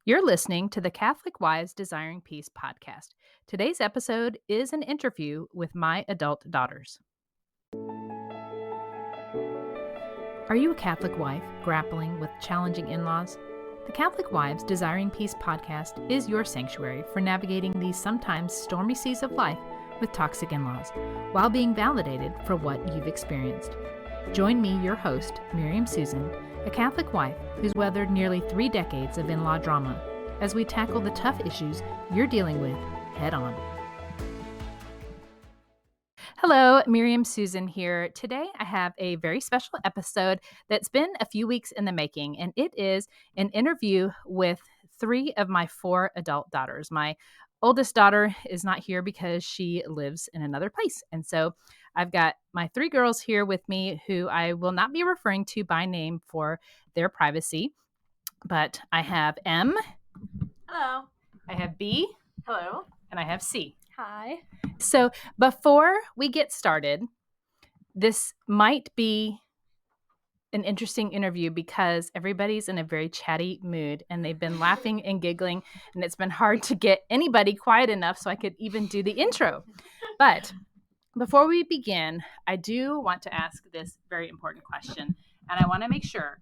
You're listening to the Catholic Wives Desiring Peace podcast. Today's episode is an interview with my adult daughters. Are you a Catholic wife grappling with challenging in-laws? The Catholic Wives Desiring Peace podcast is your sanctuary for navigating these sometimes stormy seas of life with toxic in-laws, while being validated for what you've experienced. Join me, your host, Miriam Susan, a Catholic wife who's weathered nearly 3 decades of in-law drama, as we tackle the tough issues you're dealing with head on. Hello, Miriam Susan here. Today I have a very special episode that's been a few weeks in the making, and it is an interview with 3 of my 4 adult daughters. My oldest daughter is not here because she lives in another place, and so I've got my 3 girls here with me who I will not be referring to by name for their privacy, but I have M. Hello. I have B. Hello. And I have C. Hi. So before we get started, this might be an interesting interview because everybody's in a very chatty mood and they've been laughing and giggling, and it's been hard to get anybody quiet enough so I could even do the intro. But before we begin, I do want to ask this very important question, and I want to make sure,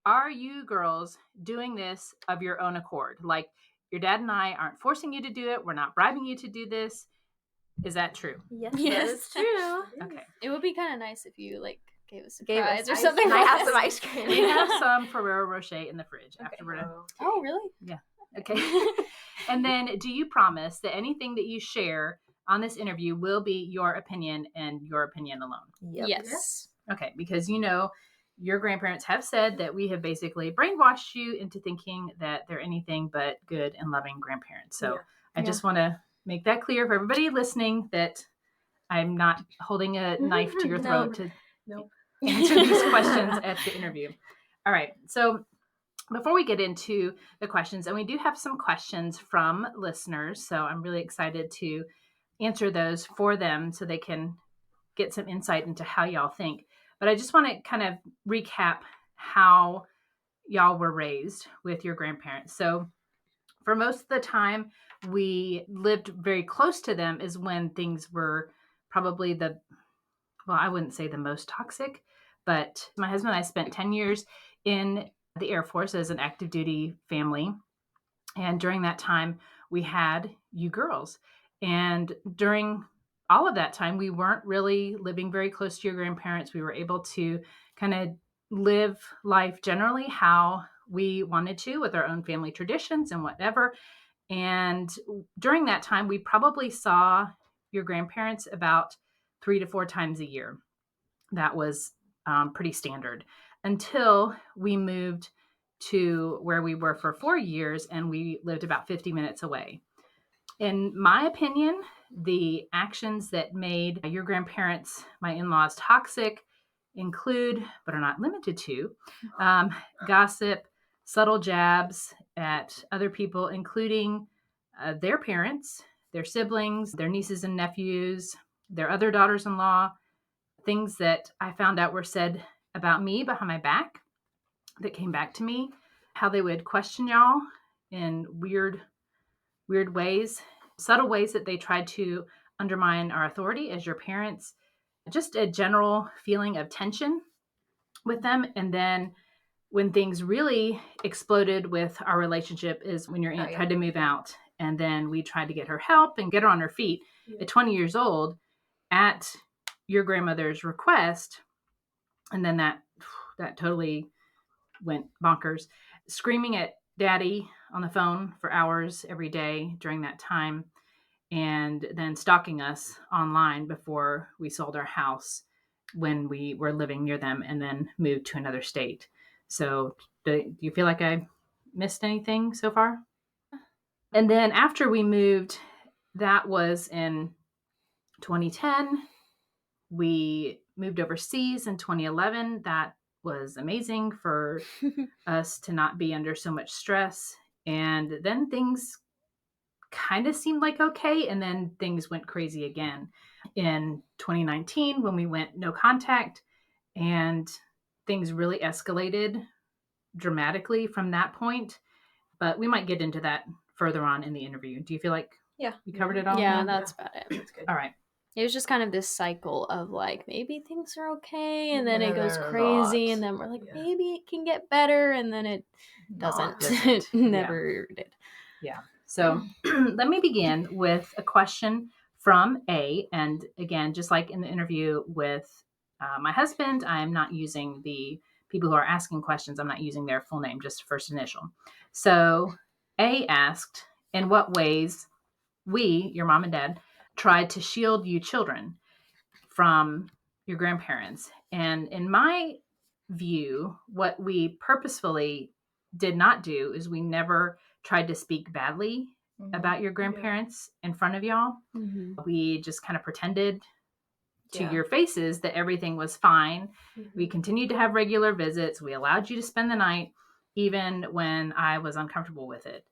are you girls doing this of your own accord? Like, your dad and I aren't forcing you to do it. We're not bribing you to do this. Is that true? Yes, that is true. Okay. It would be kind of nice if you gave us a Gave us prize or ice something. cream. I have some ice cream. We have some Ferrero Rocher in the fridge. Okay. After we're done. Oh, really? Yeah. Okay. And then, do you promise that anything that you share on this interview will be your opinion and your opinion alone? Yep. Yes. Okay, because your grandparents have said that we have basically brainwashed you into thinking that they're anything but good and loving grandparents. So I just want to make that clear for everybody listening that I'm not holding a knife to your throat to answer these questions at the interview. All right. So before we get into the questions, and we do have some questions from listeners, so I'm really excited to answer those for them so they can get some insight into how y'all think. But I just want to kind of recap how y'all were raised with your grandparents. So for most of the time, we lived very close to them is when things were probably I wouldn't say the most toxic, but my husband and I spent 10 years in the Air Force as an active duty family. And during that time, we had you girls. And during all of that time, we weren't really living very close to your grandparents. We were able to kind of live life generally how we wanted to with our own family traditions and whatever. And during that time, we probably saw your grandparents about 3 to 4 times a year. That was pretty standard until we moved to where we were for 4 years, and we lived about 50 minutes away. In my opinion, the actions that made your grandparents, my in-laws, toxic include, but are not limited to, gossip, subtle jabs at other people, including their parents, their siblings, their nieces and nephews, their other daughters-in-law, things that I found out were said about me behind my back that came back to me, how they would question y'all in weird ways, subtle ways that they tried to undermine our authority as your parents, just a general feeling of tension with them. And then when things really exploded with our relationship is when your aunt tried to move out, and then we tried to get her help and get her on her feet at 20 years old at your grandmother's request. And then that totally went bonkers, screaming at daddy on the phone for hours every day during that time, and then stalking us online before we sold our house when we were living near them and then moved to another state. So do you feel like I missed anything so far? And then after we moved, that was in 2010. We moved overseas in 2011. That was amazing for us to not be under so much stress. And then things kind of seemed like okay, and then things went crazy again in 2019 when we went no contact, and things really escalated dramatically from that point. but we might get into that further on in the interview. Do you feel like we covered it all? Yeah, that's about it. That's good. All right. It was just kind of this cycle of like, maybe things are okay, and then And it goes they're crazy, not. and then we're like, Yeah. maybe it can get better, and then it doesn't. Doesn't. It never did. Yeah. So let me begin with a question from A. And again, just like in the interview with my husband, I'm not using the people who are asking questions. I'm not using their full name, just first initial. So A asked, in what ways we, your mom and dad, tried to shield you children from your grandparents? And in my view, what we purposefully did not do is we never tried to speak badly about your grandparents in front of y'all. Mm-hmm. We just kind of pretended to your faces that everything was fine. We continued to have regular visits. We allowed you to spend the night, even when I was uncomfortable with it.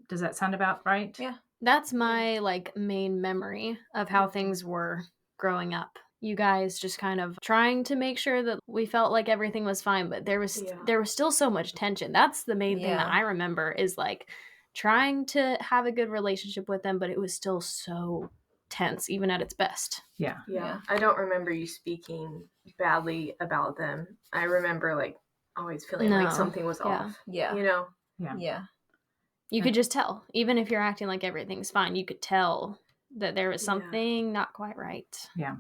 Does that sound about right? Yeah. That's my like main memory of how things were growing up. You guys just kind of trying to make sure that we felt like everything was fine, but there was still so much tension. That's the main thing that I remember, is like trying to have a good relationship with them, but it was still so tense, even at its best. Yeah. I don't remember you speaking badly about them. I remember like always feeling like something was off. Yeah. You know? Yeah. You could just tell. Even if you're acting like everything's fine, you could tell that there was something not quite right. Yeah.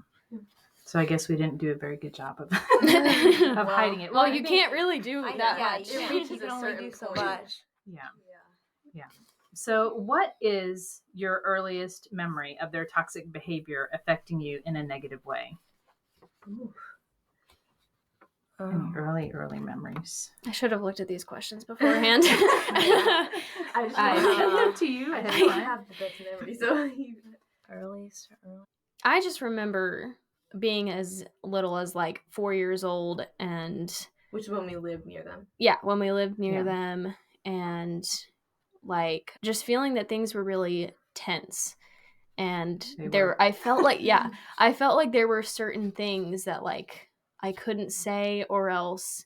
So I guess we didn't do a very good job of hiding it. Well, you can't really do that much. You can only do so much. Yeah. So what is your earliest memory of their toxic behavior affecting you in a negative way? Any early memories? I should have looked at these questions beforehand. I sent them to you. I have the best memory, so Earliest. I just remember being as little as like 4 years old, and which is when we lived near them. Yeah, when we lived near them, and like just feeling that things were really tense. And I felt like I felt like there were certain things that like I couldn't say, or else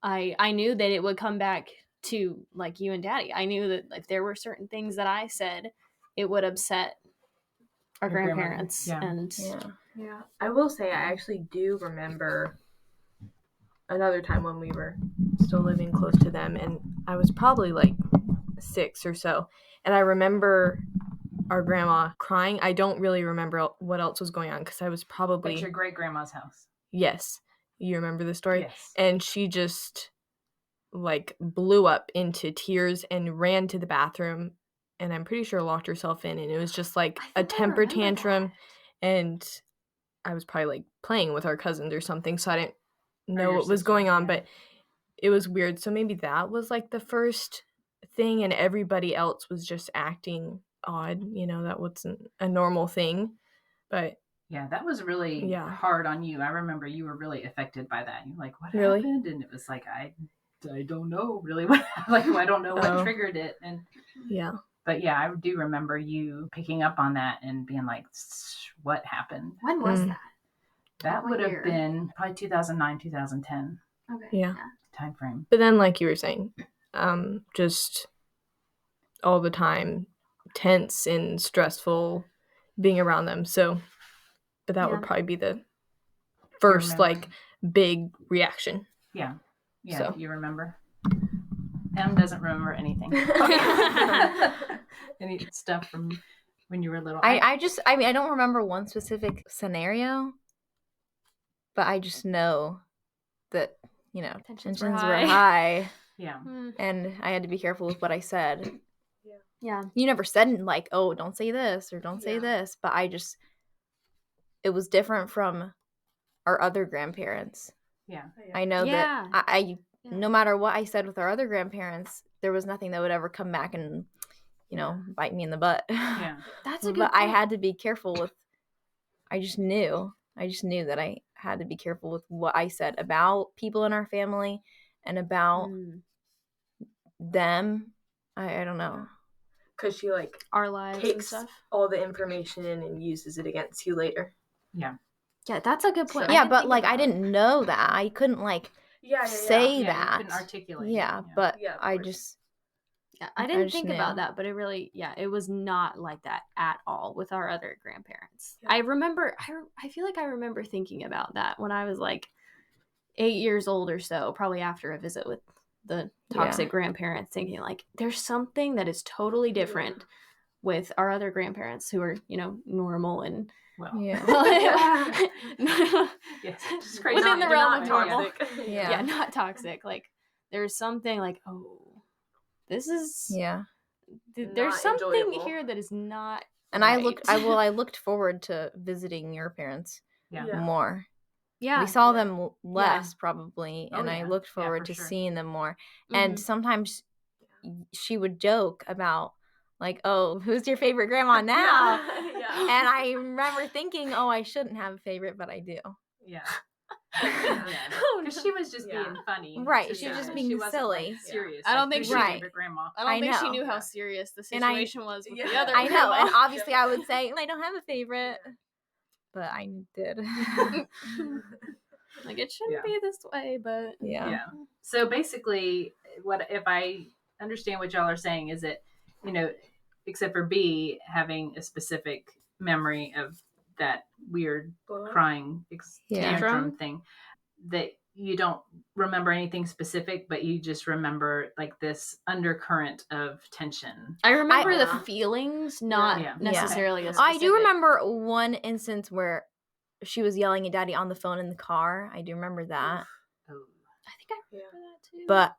I knew that it would come back to like you and Daddy. I knew that if there were certain things that I said, it would upset our grandparents. And I will say I actually do remember another time when we were still living close to them, and I was probably like 6 or so, and I remember our grandma crying. I don't really remember what else was going on because I was probably at your great grandma's house. Yes. You remember the story? Yes. And she just like blew up into tears and ran to the bathroom, and I'm pretty sure locked herself in, and it was just like a temper tantrum. And I was probably like playing with our cousins or something, so I didn't know what was going on, but it was weird. So maybe that was like the first thing, and everybody else was just acting odd. That wasn't a normal thing. But yeah, that was really hard on you. I remember you were really affected by that. You're like, what happened? And it was like, I don't know really what, like, I don't know what triggered it. And but yeah, I do remember you picking up on that and being like, what happened? When was that? That would have been probably 2009, 2010. Okay. Yeah. Time frame. But then, like you were saying, just all the time tense and stressful being around them. So, but that would probably be the first like big reaction. Yeah. Yeah. So. Do you remember? Em doesn't remember anything. Any stuff from when you were little? I don't remember one specific scenario, but I just know that, tensions were high. Yeah. And I had to be careful with what I said. Yeah. You never said like, oh, don't say this or don't say this, but it was different from our other grandparents. Yeah. I know that I no matter what I said with our other grandparents, there was nothing that would ever come back and, bite me in the butt. Yeah. That's a good But point. I had to be careful with, I just knew that I had to be careful with what I said about people in our family and about them. I don't know. Because she like our lives and takes stuff. all the information in and uses it against you later. Yeah. Yeah, that's a good point. Yeah, but like I didn't know that. I couldn't like say You that. couldn't articulate. Yeah, but I just Yeah, I didn't think about that, but it really, it was not like that at all with our other grandparents. Yeah. I feel like I remember thinking about that when I was like 8 years old or so, probably after a visit with the toxic grandparents, thinking like there's something that is totally different with our other grandparents who are, normal and yes, just crazy. Within the realm of normal. Not toxic. Like there's something like, oh, this is there's something enjoyable here that is not. And right. I looked forward to visiting your parents more. Yeah. We saw them less probably, and I looked forward to seeing them more. Mm-hmm. And sometimes she would joke about like, oh, who's your favorite grandma now? And I remember thinking, oh, I shouldn't have a favorite, but I do. Yeah. Because she was just being funny. Right. She was just being silly. Like, serious. I don't think she favorite grandma. I don't think she knew how serious the situation was with the other I know. grandma. And obviously I would say, I don't have a favorite. But I did. Like, it shouldn't be this way, but yeah. So basically, what if I understand what y'all are saying is that, except for B having a specific memory of that weird crying tantrum thing, that you don't remember anything specific, but you just remember like this undercurrent of tension. I remember the feelings, not necessarily a specific. I do remember one instance where she was yelling at Daddy on the phone in the car. I do remember that. Oh. I think I remember that too. But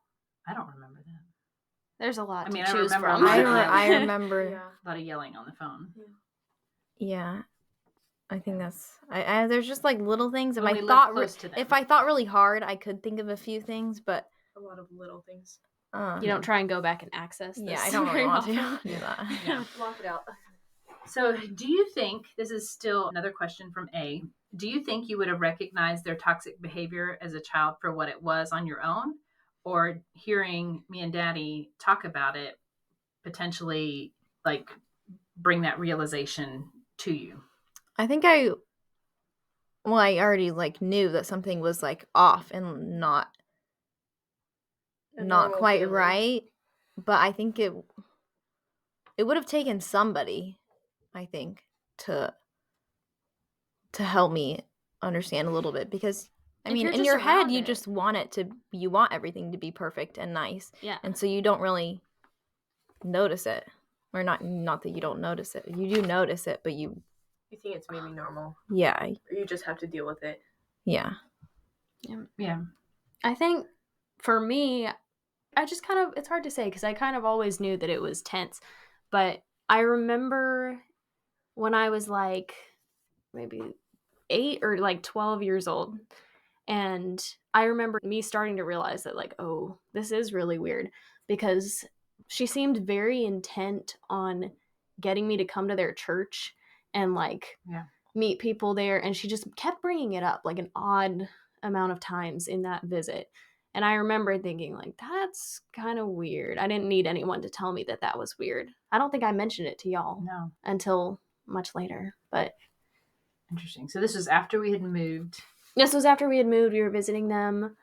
I don't remember that. There's a lot to I choose remember from. I remember a lot of yelling on the phone. Yeah. I think that's there's just like little things. If I thought really hard, I could think of a few things, but a lot of little things. You don't try and go back and access this. Yeah, I don't really want to do that. Yeah. Block it out. So do you think, this is still another question from A, do you think you would have recognized their toxic behavior as a child for what it was on your own? Or hearing me and Daddy talk about it potentially like bring that realization to you? I think I already like knew that something was like off and not quite feeling. Right. But I think it would have taken somebody, I think, to help me understand a little bit, because I mean, in your head, you just want you want everything to be perfect and nice. Yeah. And so you don't really notice it. Or not that you don't notice it. You do notice it, but you think it's maybe normal. Yeah. Or you just have to deal with it. Yeah. Yeah. I think for me, I just kind of, it's hard to say because I kind of always knew that it was tense. But I remember when I was like maybe 8 or like 12 years old. And I remember me starting to realize that like, oh, this is really weird, because she seemed very intent on getting me to come to their church and like meet people there. And she just kept bringing it up like an odd amount of times in that visit. And I remember thinking like, that's kind of weird. I didn't need anyone to tell me that was weird. I don't think I mentioned it to y'all until much later, but. Interesting. So this was after we had moved. This was after we had moved. We were visiting them.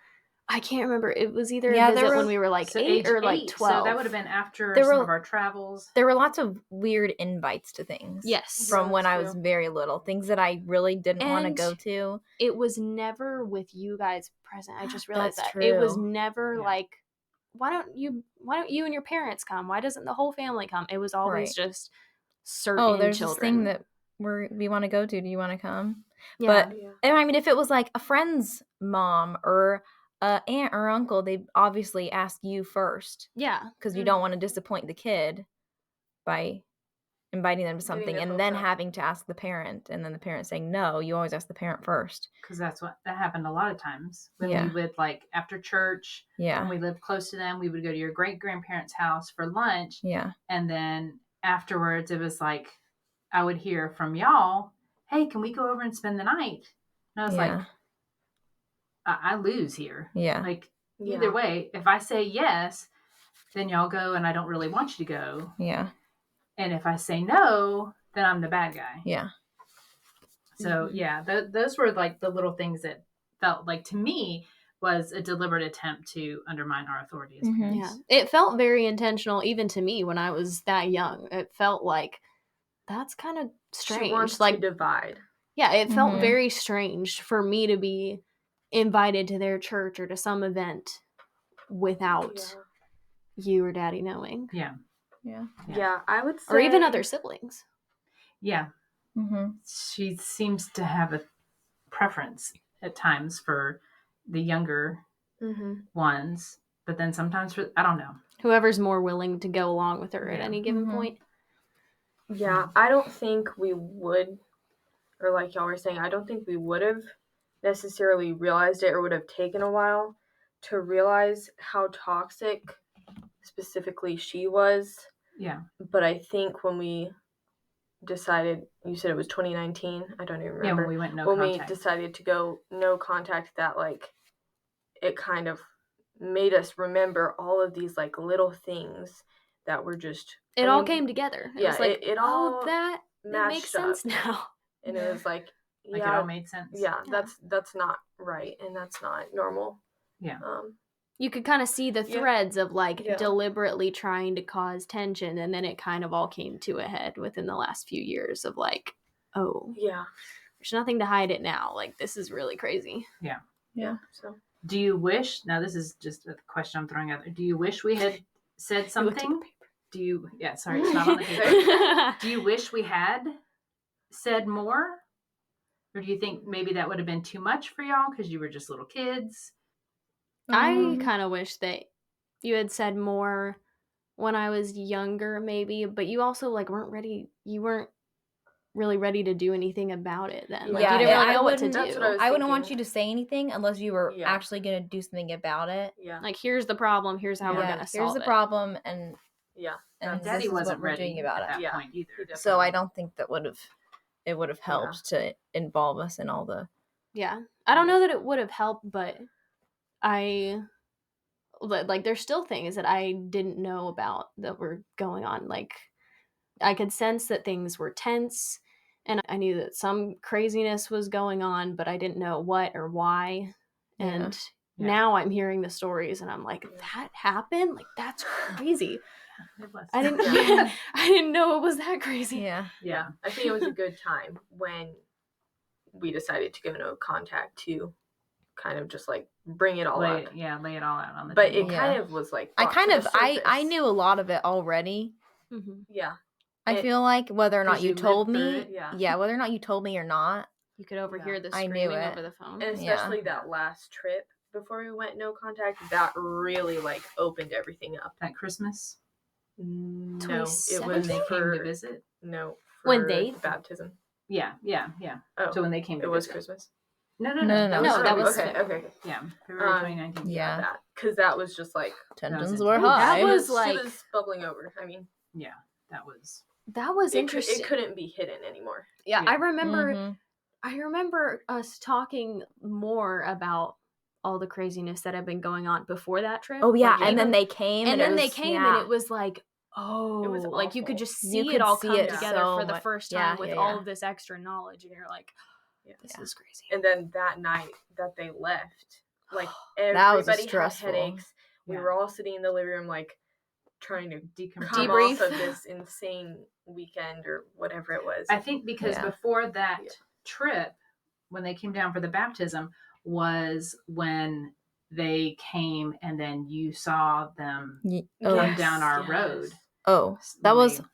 I can't remember. It was either a visit when we were like 8 or like 12. So that would have been after some of our travels. There were lots of weird invites to things. Yes. From when I was very little. Things that I really didn't want to go to. It was never with you guys present. I just realized That's that. True. It was never like, why don't you and your parents come? Why doesn't the whole family come? It was always just certain children. Oh, there's this thing that we want to go to. Do you want to come? Yeah. But and I mean, if it was like a friend's mom or aunt or uncle, they obviously ask you first. Yeah. Because you don't want to disappoint the kid by inviting them to something and then having to ask the parent, and then the parent saying no. You always ask the parent first. Because that happened a lot of times when we would, like, after church, when we lived close to them, we would go to your great grandparents' house for lunch. Yeah. And then afterwards, it was like, I would hear from y'all, hey, can we go over and spend the night? And I was like, I lose here. Yeah. Like, either way, if I say yes, then y'all go and I don't really want you to go. Yeah. And if I say no, then I'm the bad guy. Yeah. So, those were like the little things that felt like, to me, was a deliberate attempt to undermine our authority as parents. Yeah. It felt very intentional, even to me when I was that young. It felt like, that's kind of strange. She wants like to divide. Yeah, it felt very strange for me to be invited to their church or to some event without you or Daddy knowing. Yeah. Yeah, I would say. Or even other siblings. Yeah. She seems to have a preference at times for the younger ones, but then sometimes for, I don't know. Whoever's more willing to go along with her at any given point. Yeah, I don't think we would, or like y'all were saying, I don't think we would have necessarily realized it or would have taken a while to realize how toxic specifically she was. Yeah. But I think when we decided, you said it was 2019, I don't even remember. Yeah, when we went no contact. We decided to go no contact, that like it kind of made us remember all of these like little things that were just, it all came together. It was like, it all that makes sense now. And it was like, it all made sense. Yeah, that's not right, and that's not normal. Yeah. You could kind of see the threads of like deliberately trying to cause tension, and then it kind of all came to a head within the last few years of like, oh, yeah, there's nothing to hide it now. Like, this is really crazy. Yeah. So, do you wish? Now, this is just a question I'm throwing out there. Do you wish we had said something? Do you? Yeah, sorry, it's not on the paper. Do you wish we had said more, or do you think maybe that would have been too much for y'all because you were just little kids? I kind of wish that you had said more when I was younger, maybe, but you also like weren't ready. You weren't really ready to do anything about it then. Like, you didn't really know what to do. I wouldn't want you to say anything unless you were actually going to do something about it. Yeah. Like, here's the problem. Here's how we're going to solve it. Here's the problem, and and Daddy wasn't ready about at that point either. So I don't think that would have helped to involve us in all the. Yeah, I don't know that it would have helped, but there's still things that I didn't know about that were going on. Like, I could sense that things were tense, and I knew that some craziness was going on, but I didn't know what or why. And now I'm hearing the stories, and I'm like, that happened? Like, that's crazy. I didn't know it was that crazy. Yeah. I think it was a good time when we decided to go no contact to kind of just like bring it all out. Yeah, lay it all out on the table. table. But it kind of was like I knew a lot of it already. Yeah. I feel like whether or not you told me, whether or not you told me or not, you could overhear the screaming over the phone. And especially that last trip before we went no contact, that really like opened everything up. That Christmas? No, it was when they came to visit. No, when they baptism. Yeah. Oh, so when they came, it was Christmas. No. That was okay. Yeah, February 2019. Yeah, that because that was just like tensions were high. That was like it was bubbling over. I mean, that was interesting. It couldn't be hidden anymore. Yeah. I remember us talking more about all the craziness that had been going on before that trip. Oh yeah, and then they came, and it was like, oh, it was like you could just see it all come together for the first time with all of this extra knowledge, and you're like, this is crazy. And then that night that they left, like everybody had headaches. We were all sitting in the living room, like trying to debrief off of this insane weekend or whatever it was. I think because before that trip, when they came down for the baptism, was when they came and then you saw them come down our road. Oh, that was that?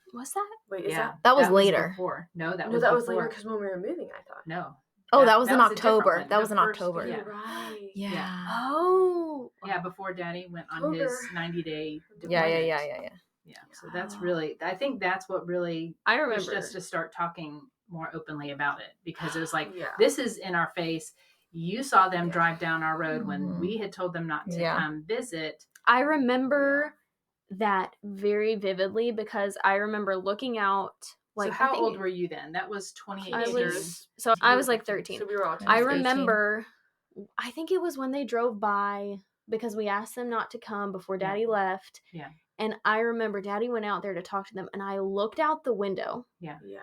Wait, is that was later. Before. No, that was later because when we were moving, I thought. No. Oh, that was in October. That was in October. Yeah. Right. Yeah. Oh. Yeah, before Daddy went on his 90-day deployment. Yeah. So that's really, I think that's what really pushed us to start talking more openly about it, because it was like, this is in our face. You saw them drive down our road when we had told them not to come visit. I remember that very vividly because I remember looking out. Like, so how old were you then? That was 2018. I was like 13. So we were all I remember, I think it was when they drove by because we asked them not to come before Daddy left. Yeah. And I remember Daddy went out there to talk to them, and I looked out the window. Yeah. Yeah.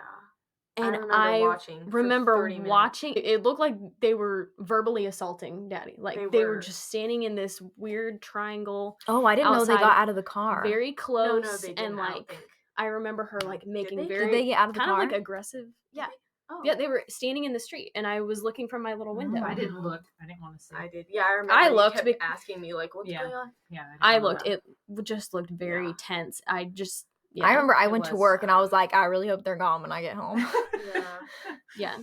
And I remember watching. It looked like they were verbally assaulting Daddy. Like they were just standing in this weird triangle. Oh, I didn't know they got out of the car. Very close. No, they didn't, and like I remember her like making Did they get out of the kind car? of like aggressive. Yeah. Oh. Yeah, they were standing in the street, and I was looking from my little window. I didn't look. I didn't want to see. I did. Yeah, I remember. I looked. You kept asking me like, "What's going on?" Yeah, I looked. It just looked very tense. I remember I went to work and I was like, I really hope they're gone when I get home. Yeah.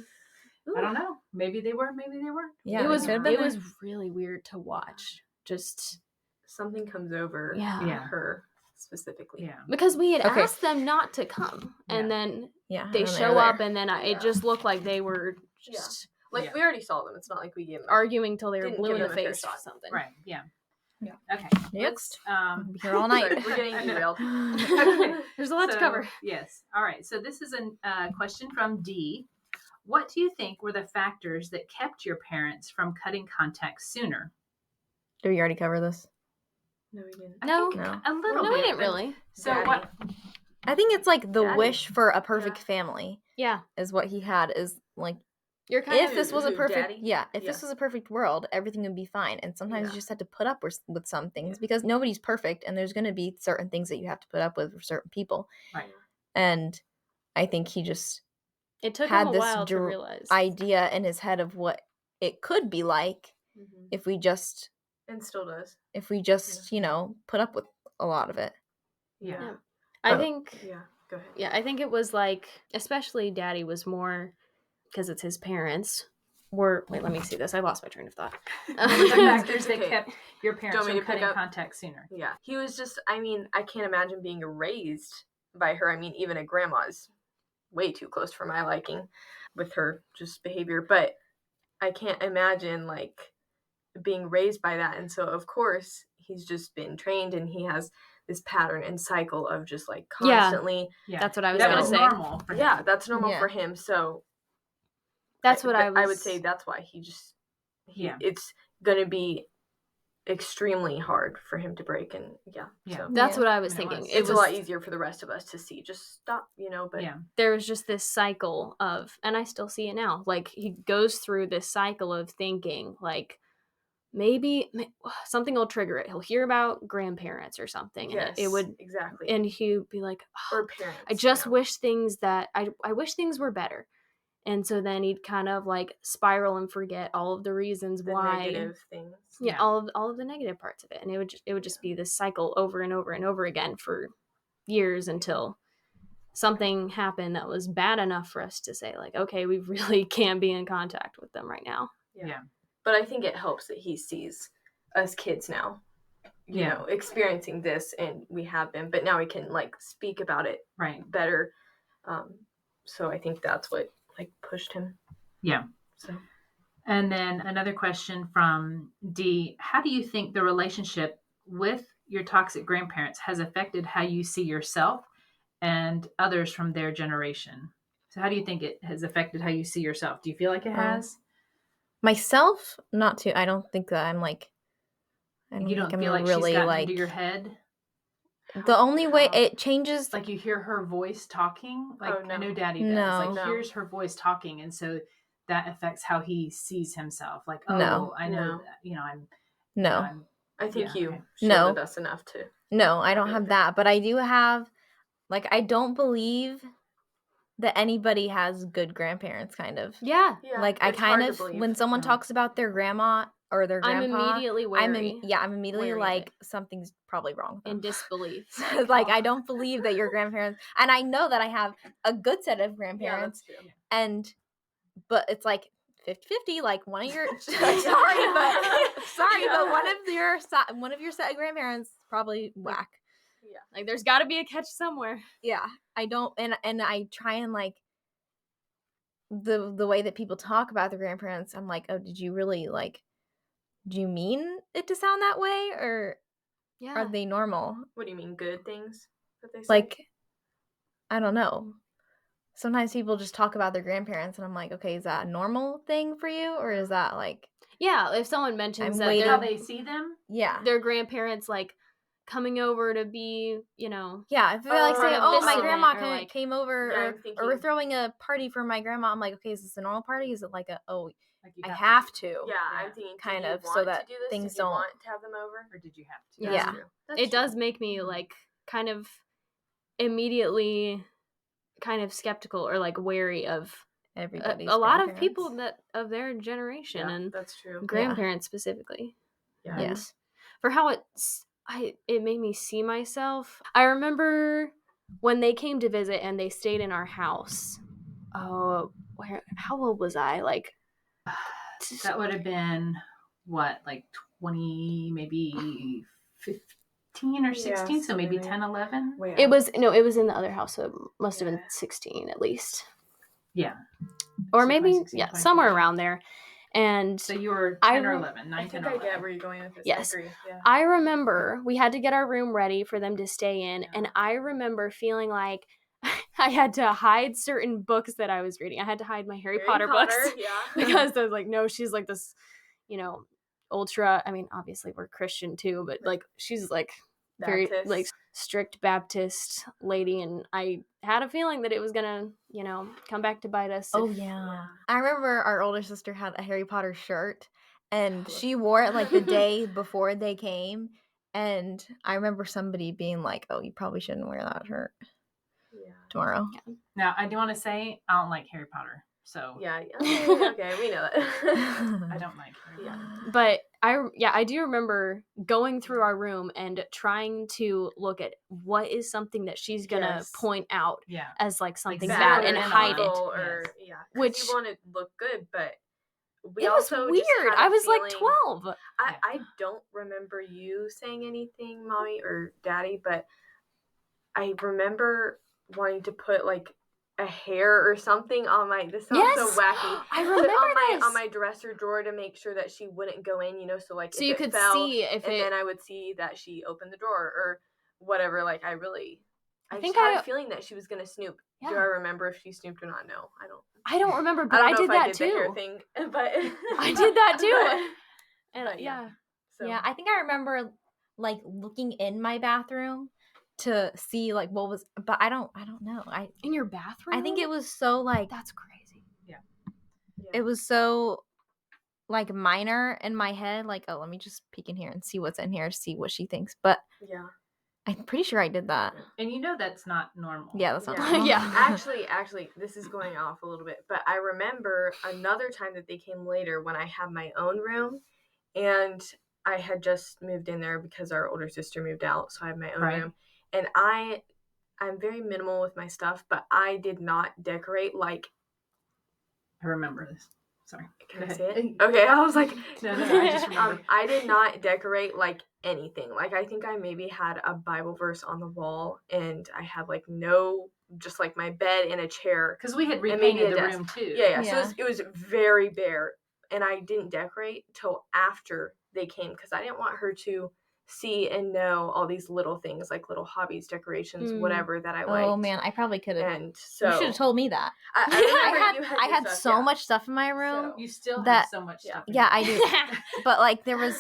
I don't know. Maybe they were. Maybe they weren't. Yeah, it was really weird to watch. Just something comes over. Her. Specifically, because we had asked them not to come, and then they show up, and then it just looked like they were just like we already saw them. It's not like we gave them arguing till they were blue in the face or something. Right? Yeah. Okay. Next, here all night. We're getting derailed. There's a lot to cover. Yes. All right. So this is a question from D. What do you think were the factors that kept your parents from cutting contact sooner? Did we already cover this? No, we didn't. No. A little bit. No, we didn't really. So what? I think it's like the wish for a perfect family. Yeah. Is what he had. Is like, if this was a perfect, this was a perfect world, everything would be fine. And sometimes you just have to put up with some things because nobody's perfect, and there's going to be certain things that you have to put up with for certain people. Right. And I think he just it took him a while to realize idea in his head of what it could be like if we just. And still does. If we just, put up with a lot of it. Yeah. I think. Yeah, go ahead. Yeah, I think it was like, especially Daddy was more, because it's his parents. Wait, let me see this. I lost my train of thought. The factors that kept your parents from cutting contact sooner. Yeah. He was just, I can't imagine being raised by her. Even a grandma is way too close for my liking with her just behavior. But I can't imagine, like, being raised by that, and so of course he's just been trained and he has this pattern and cycle of just like constantly that's what I was gonna say. Normal for him. That's normal for him, so that's what I would say that's why it's gonna be extremely hard for him to break, and so that's what I was thinking. It's a lot easier for the rest of us to see, just stop, but there was just this cycle of, and I still see it now, like he goes through this cycle of thinking like maybe something will trigger it. He'll hear about grandparents or something, and it would exactly, and he'd be like, or parents. I just wish things that I wish things were better, and so then he'd kind of like spiral and forget all of the reasons why negative things, all of the negative parts of it, and it would just be this cycle over and over and over again for years until something happened that was bad enough for us to say like, okay, we really can't be in contact with them right now. Yeah. But I think it helps that he sees us kids now, you know, experiencing this, and we have been, but now we can like speak about it better. So I think that's what like pushed him. Yeah. So, and then another question from D: how do you think the relationship with your toxic grandparents has affected how you see yourself and others from their generation? So how do you think it has affected how you see yourself? Do you feel like it has? Myself, not too. I don't think that I'm like. You don't feel like really she's gotten into your head? The only way it changes, like you hear her voice talking. Like I know Daddy does. Like hears her voice talking, and so that affects how he sees himself. Like, I know that. I'm. No, I think you shared with us enough to. No, I don't have that, but I do have. Like, I don't believe that anybody has good grandparents, kind of. Yeah. Like, I kind of, when someone talks about their grandma or their grandpa, I'm immediately wary. I'm immediately like, something's probably wrong with them. In disbelief. Like, I don't believe that your grandparents, and I know that I have a good set of grandparents, but it's like 50-50, like one of your, sorry, but one of your set of grandparents probably whack. Yeah. Like there's got to be a catch somewhere. Yeah. I don't, and I try and like the way that people talk about their grandparents, I'm like, oh, did you really like, do you mean it to sound that way, or are they normal? What do you mean, good things that they say? Like, I don't know. Sometimes people just talk about their grandparents and I'm like, okay, is that a normal thing for you, or is that like, yeah, if someone mentions how they see them, their grandparents like coming over to be, you know. Yeah, if they're like saying, my grandma came over, or we're throwing a party for my grandma, I'm like, okay, is this a normal party? Is it like I have to? Yeah, I'm thinking, kind of, so that things don't. Want to have them over, or did you have to? Yeah. It does make me like kind of immediately kind of skeptical or like wary of everybody. A lot of people that of their generation, and that's true. Grandparents specifically. Yeah. And for how it made me see myself. I remember when they came to visit and they stayed in our house. Oh, how old was I? Like, that would have been what, like 20, maybe 15 or 16, so maybe 10, 11. It was in the other house, so it must have been 16 at least. Yeah. Or maybe somewhere around there. And so you were 10 or 11, 9, 10, 11. I get where you're going with this. Yes. I agree. Yeah. I remember we had to get our room ready for them to stay in, and I remember feeling like I had to hide certain books that I was reading. I had to hide my Harry Potter books because I was like, no, she's like this, you know, ultra. I mean, obviously we're Christian too, but like she's like very like strict Baptist lady, and I had a feeling that it was gonna, you know, come back to bite us. Yeah. I remember our older sister had a Harry Potter shirt, and she wore it like the day before they came, and I remember somebody being like, oh, you probably shouldn't wear that shirt tomorrow. Now, I do want to say I don't like Harry Potter, so okay, we know that. I don't like Harry Potter. But I do remember going through our room and trying to look at what is something that she's gonna point out as like something bad and hide it. Or which you want to look good, but it was weird. I was like 12. I don't remember you saying anything, Mommy or Daddy, but I remember wanting to put like a hair or something on my, this sounds so wacky. I remember on my dresser drawer to make sure that she wouldn't go in, you know, so like so you could see if and then I would see that she opened the drawer or whatever. Like I think I had a feeling that she was gonna snoop. Do I remember if she snooped or not? No, I don't remember, but I did that too. The hair thing, but I did that too. And So. Yeah, I think I remember like looking in my bathroom to see like what was, but I don't know. In your bathroom? I think it was so like, that's crazy. Yeah. It was so like minor in my head, like, oh, let me just peek in here and see what's in here, see what she thinks. But I'm pretty sure I did that. And you know that's not normal. Yeah, that's not normal. Actually, this is going off a little bit, but I remember another time that they came later when I had my own room, and I had just moved in there because our older sister moved out, so I had my own room. And I'm very minimal with my stuff, but I did not decorate like. I remember this. Sorry. Can I say it? Okay, I was like, no, I just remember. I did not decorate like anything. Like I think I maybe had a Bible verse on the wall, and I had like just like my bed and a chair. Because we had repainted the room too. Yeah. So it was very bare, and I didn't decorate till after they came because I didn't want her to see and know all these little things, like little hobbies, decorations, whatever that I liked. Oh man, I probably could have. And so you should have told me that. I had so much stuff in my room. So you still have so much stuff. Yeah, I do. But like there was,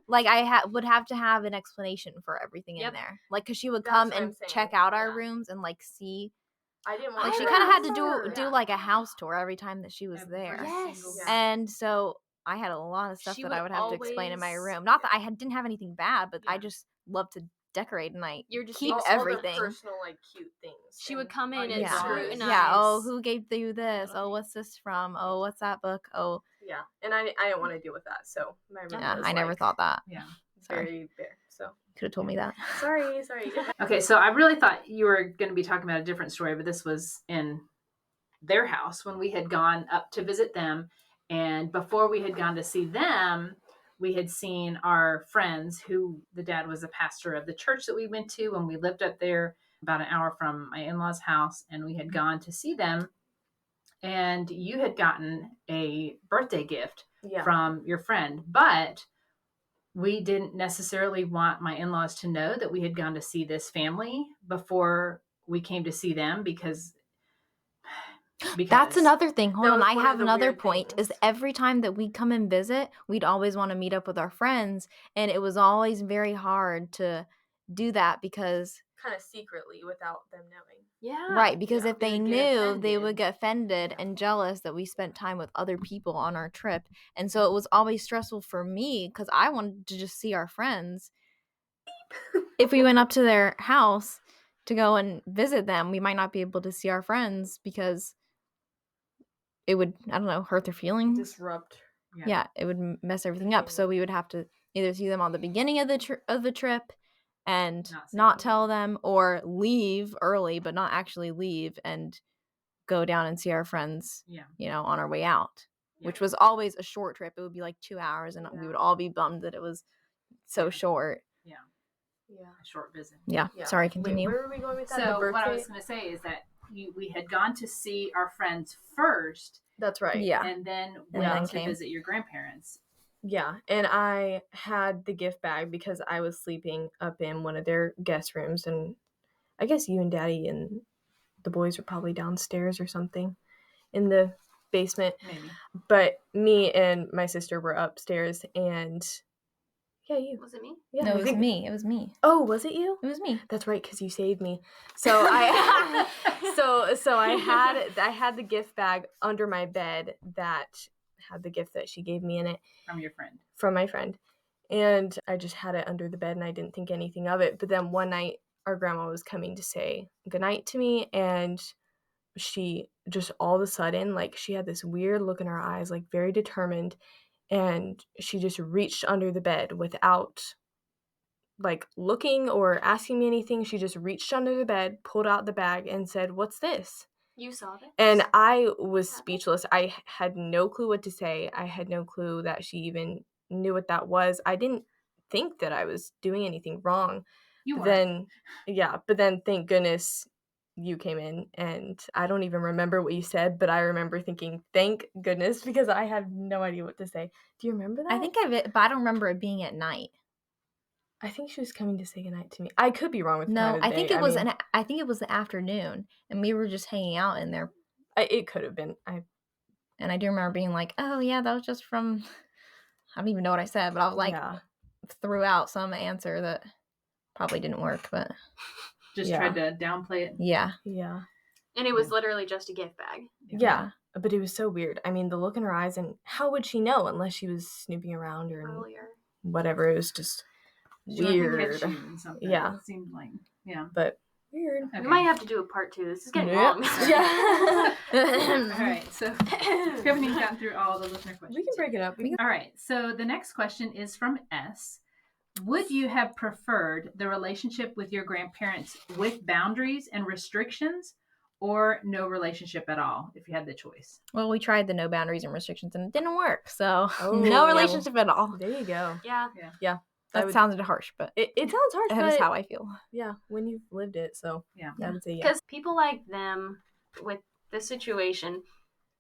like I would have to have an explanation for everything in there, like because she would come and check out our rooms and like see. I didn't want. Like she kind of had to do like a house tour every time that she was there. Yes. And so I had a lot of stuff that I would have to explain in my room. Not that I didn't have anything bad, but I just love to decorate and I keep everything. All the personal, like cute things. She would come in and scrutinize. Yeah. Oh, who gave you this? Oh, what's this from? Oh, what's that book? Oh. Yeah, and I didn't want to deal with that, so my room was I never thought that. Yeah. Very bare. So could have told me that. Sorry. Okay, so I really thought you were going to be talking about a different story, but this was in their house when we had gone up to visit them. And before we had gone to see them, we had seen our friends who the dad was a pastor of the church that we went to when we lived up there about an hour from my in-laws' house. And we had gone to see them. And you had gotten a birthday gift from your friend. But we didn't necessarily want my in-laws to know that we had gone to see this family before we came to see them because that's another thing. Hold on, I have another point. Is every time that we come and visit, we'd always want to meet up with our friends, and it was always very hard to do that because kind of secretly without them knowing. Yeah. Right, because if they knew, they would get offended and jealous that we spent time with other people on our trip. And so it was always stressful for me because I wanted to just see our friends. If we went up to their house to go and visit them, we might not be able to see our friends because it would, I don't know, hurt their feelings. Disrupt. Yeah, it would mess everything up. So we would have to either see them on the beginning of the trip and not tell them, or leave early but not actually leave and go down and see our friends, on our way out, which was always a short trip. It would be like 2 hours, and we would all be bummed that it was so short. Yeah. A short visit. Yeah. Sorry, continue. Wait, where were we going with that? So what I was going to say is that we had gone to see our friends first. That's right. Yeah. And then went to visit your grandparents. Yeah, and I had the gift bag because I was sleeping up in one of their guest rooms, and I guess you and Daddy and the boys were probably downstairs or something in the basement. Maybe. But me and my sister were upstairs, and you. Was it me? Yeah, no, it was me. Oh, was it you? It was me. That's right, because you saved me. So I had the gift bag under my bed that had the gift that she gave me in it. From my friend. And I just had it under the bed, and I didn't think anything of it. But then one night, our grandma was coming to say goodnight to me, and she just all of a sudden, like, she had this weird look in her eyes, like very determined, and she just reached under the bed without like looking or asking me anything. She just reached under the bed, pulled out the bag, and said, "What's this?" You saw this? And I was speechless. I had no clue what to say. I had no clue that she even knew what that was. I didn't think that I was doing anything wrong. But then thank goodness you came in, and I don't even remember what you said, but I remember thinking, thank goodness, because I had no idea what to say. Do you remember that? I think of it, but I don't remember it being at night. I think she was coming to say goodnight to me. I could be wrong with the time of day. I think it was I think it was the afternoon, and we were just hanging out in there. It could have been. And I do remember being like, "Oh yeah, that was just from." I don't even know what I said, but I was like, threw out some answer that probably didn't work, but just tried to downplay it. Yeah. And it was literally just a gift bag. Yeah, but it was so weird. I mean, the look in her eyes, and how would she know unless she was snooping around or earlier? Whatever. It was just weird. Yeah. It seemed like, but weird. Okay. We might have to do a part 2. This is getting long. Yeah. All right. So we haven't even gotten through all the listener questions. We can break it up. All right. So the next question is from S. Would you have preferred the relationship with your grandparents with boundaries and restrictions, or no relationship at all if you had the choice? Well, we tried the no boundaries and restrictions, and it didn't work. So no relationship at all. There you go. Yeah. That sounded harsh, but it sounds harsh. That is how I feel. Yeah, when you've lived it, so I would say because people like them with this situation,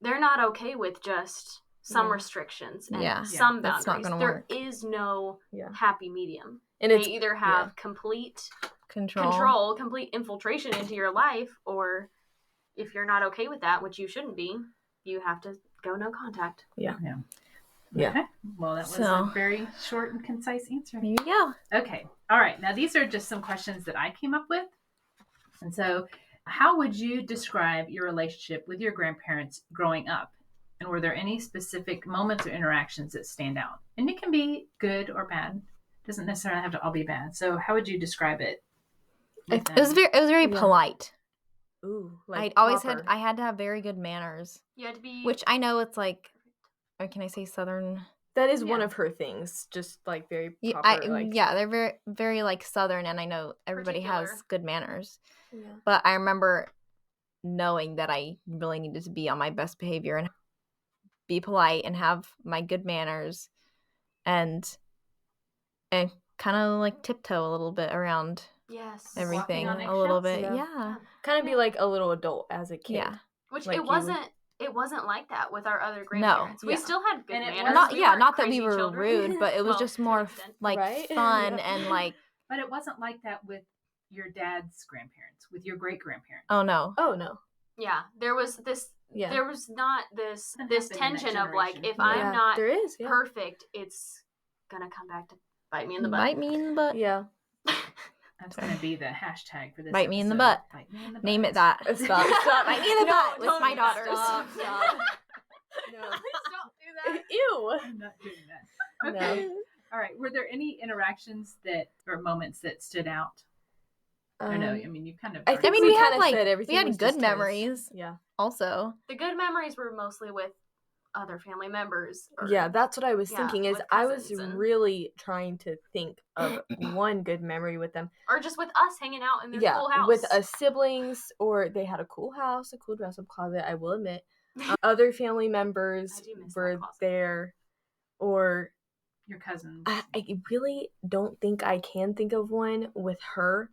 they're not okay with just some restrictions and some boundaries. That's not gonna work. There is no happy medium. And they either have complete control, complete infiltration into your life, or if you're not okay with that, which you shouldn't be, you have to go no contact. Yeah. Okay. Well, that was a very short and concise answer. There you go. Okay. All right. Now, these are just some questions that I came up with. And so, how would you describe your relationship with your grandparents growing up? And were there any specific moments or interactions that stand out? And it can be good or bad. It doesn't necessarily have to all be bad. So, how would you describe it? It was very polite. Ooh, I always had to have very good manners. You had to be, which I know it's like, or can I say Southern? That is one of her things. Just like very proper. They're very, very like Southern, and I know everybody has good manners. Yeah. But I remember knowing that I really needed to be on my best behavior and be polite and have my good manners, and kind of like tiptoe a little bit around everything a little bit. Yeah. Kind of be like a little adult as a kid. Yeah. Which like it wasn't like that with our other grandparents. No. We still had good manners. Not that we were rude, but it was just more like fun and like. But it wasn't like that with your dad's grandparents, with your great grandparents. Oh no. Yeah, there was this. Yeah. There was not this tension of like, if I'm not perfect, it's gonna come back to bite me in the butt. Yeah. That's going to be the hashtag for this Bite me in the episode. butt. Bite me in the butt. Name it that. Stop. Bite me in the butt with my daughters. Stop. No. Please don't do that. Ew. I'm not doing that. Okay. No. All right. Were there any interactions or moments that stood out? I know. I mean, you kind of. I think we had said everything. We had was good just memories. Yeah. Also, The good memories were mostly with other family members. Yeah, that's what I was thinking. Is with I was cousins and- really trying to think of one good memory with them. Or just with us hanging out in their cool house. With us siblings, or they had a cool house, a cool dress-up closet. I will admit, other family members were there, or your cousins. I really don't think I can think of one with her.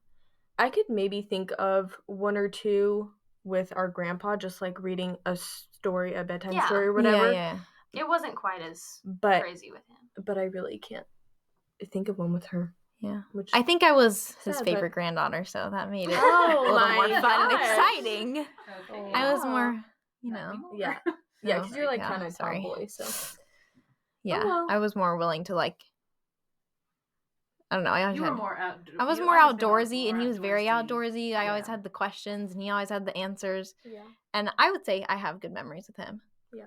I could maybe think of one or two with our grandpa, just like reading a story, a bedtime story or whatever. Yeah. It wasn't quite as crazy with him. But I really can't think of one with her. Yeah. Which I think I was his sad, favorite but- granddaughter, so that made it Oh a little more my fun and gosh. exciting. Okay. I was more, you know. Yeah. Yeah, because you're like Yeah, kind of sorry. tomboy, so. Yeah, Oh, well. I was more willing to like. I don't know. I You were more I was more outdoorsy, and he was very outdoorsy. I always had the questions, and he always had the answers. Yeah. And I would say I have good memories with him. Yeah.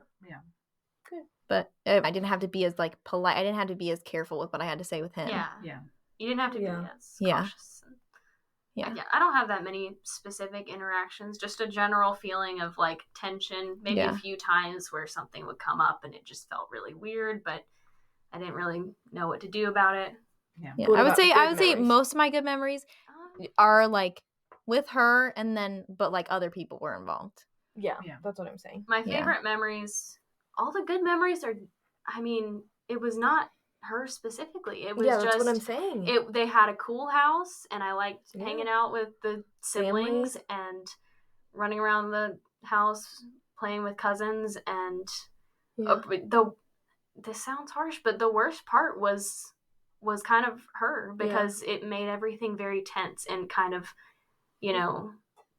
Good. But I didn't have to be as like polite. I didn't have to be as careful with what I had to say with him. Yeah. Yeah. You didn't have to be as Yeah. cautious. Yeah. Yeah. I don't have that many specific interactions. Just a general feeling of like tension. Maybe a few times where something would come up and it just felt really weird, but I didn't really know what to do about it. Yeah. What I would about say good memories? most of my good memories are like with her, and then but like other people were involved. Yeah, that's what I'm saying. My favorite memories, all the good memories are, I mean, it was not her specifically. It was that's just what I'm saying. They had a cool house, and I liked hanging out with the siblings and running around the house playing with cousins. And this sounds harsh, but the worst part was kind of her, because it made everything very tense and kind of,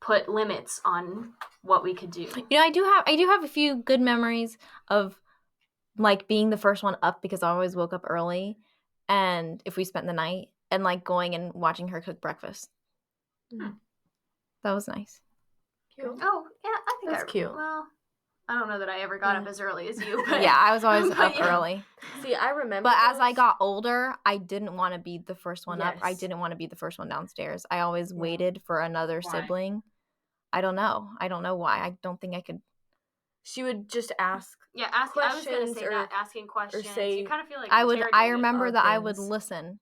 put limits on what we could do. I do have a few good memories of like being the first one up, because I always woke up early, and if we spent the night, and like going and watching her cook breakfast. That was nice. Cute. Oh, yeah, I think That's cute. Well, I don't know that I ever got up as early as you. But, yeah, I was always up early. See, I remember. But as I got older, I didn't want to be the first one up. I Yes. didn't want to be the first one downstairs. I always waited for another sibling. I don't know. I don't know why. I don't think I could. She would just ask. Yeah, I was going to questions say that, asking questions. say- you kind of feel like I remember that I would things. listen.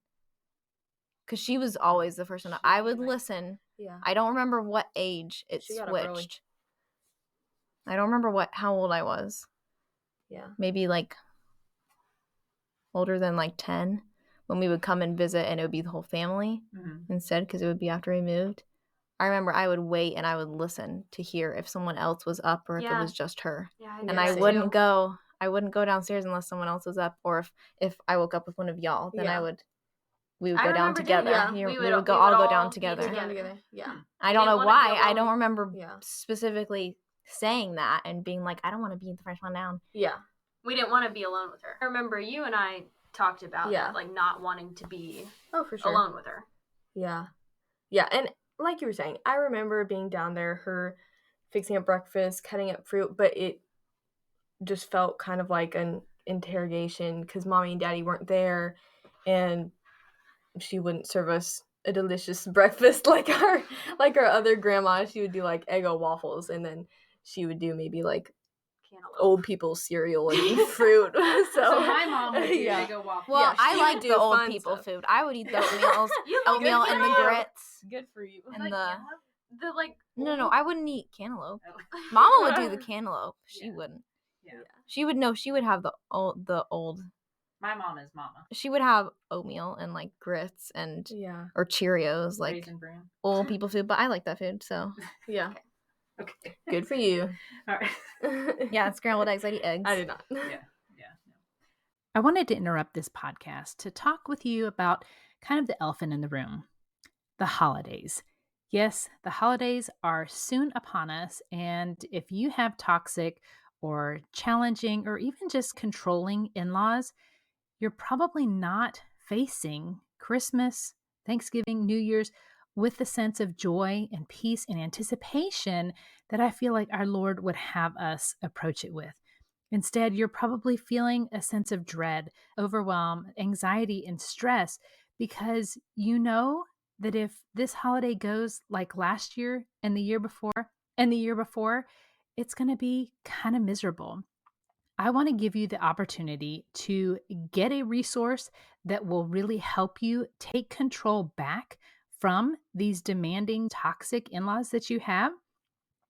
Because she was always the first one up. I would listen. Yeah. I don't remember what age it She got up early. switched. I don't remember how old I was. Yeah. Maybe like older than like 10, when we would come and visit, and it would be the whole family instead, because it would be after we moved. I remember I would wait and I would listen to hear if someone else was up or if it was just her. Yeah, And I wouldn't go downstairs unless someone else was up, or if I woke up with one of y'all, then we would go down together. We would all go down together. Yeah. I don't know didn't wanna why. go I don't alone. remember Yeah. specifically saying that and being like, I don't want to be the first one down. Yeah. We didn't want to be alone with her. I remember you and I talked about Yeah. that, like not wanting to be Oh, for sure. alone with her. Yeah. Yeah, and like you were saying, I remember being down there, her fixing up breakfast, cutting up fruit, but it just felt kind of like an interrogation because Mommy and Daddy weren't there, and she wouldn't serve us a delicious breakfast like our other grandma. She would do like Eggo waffles, and then she would do maybe like old people's cereal and fruit. So my mom would do Eggo waffles. Well, I she like would the do old fun people stuff. food. I would eat the oatmeal Good and for the you. grits. Good for you. And The like no, I wouldn't eat cantaloupe. Oh. Mama would do the cantaloupe. She wouldn't. Yeah. She would know. She would have the old. My mom is Mama. She would have oatmeal and like grits and or Cheerios, like Raisin bran. old people food. But I like that food, so Yeah. Okay. Good for you. All right. yeah. Scrambled eggs. I eat eggs. I did not. Yeah. I wanted to interrupt this podcast to talk with you about kind of the elephant in the room, the holidays. Yes, the holidays are soon upon us, and if you have toxic or challenging or even just controlling in-laws, you're probably not facing Christmas, Thanksgiving, New Year's with the sense of joy and peace and anticipation that I feel like our Lord would have us approach it with. Instead, you're probably feeling a sense of dread, overwhelm, anxiety, and stress because you know that if this holiday goes like last year and the year before, it's going to be kind of miserable. I want to give you the opportunity to get a resource that will really help you take control back from these demanding, toxic in-laws that you have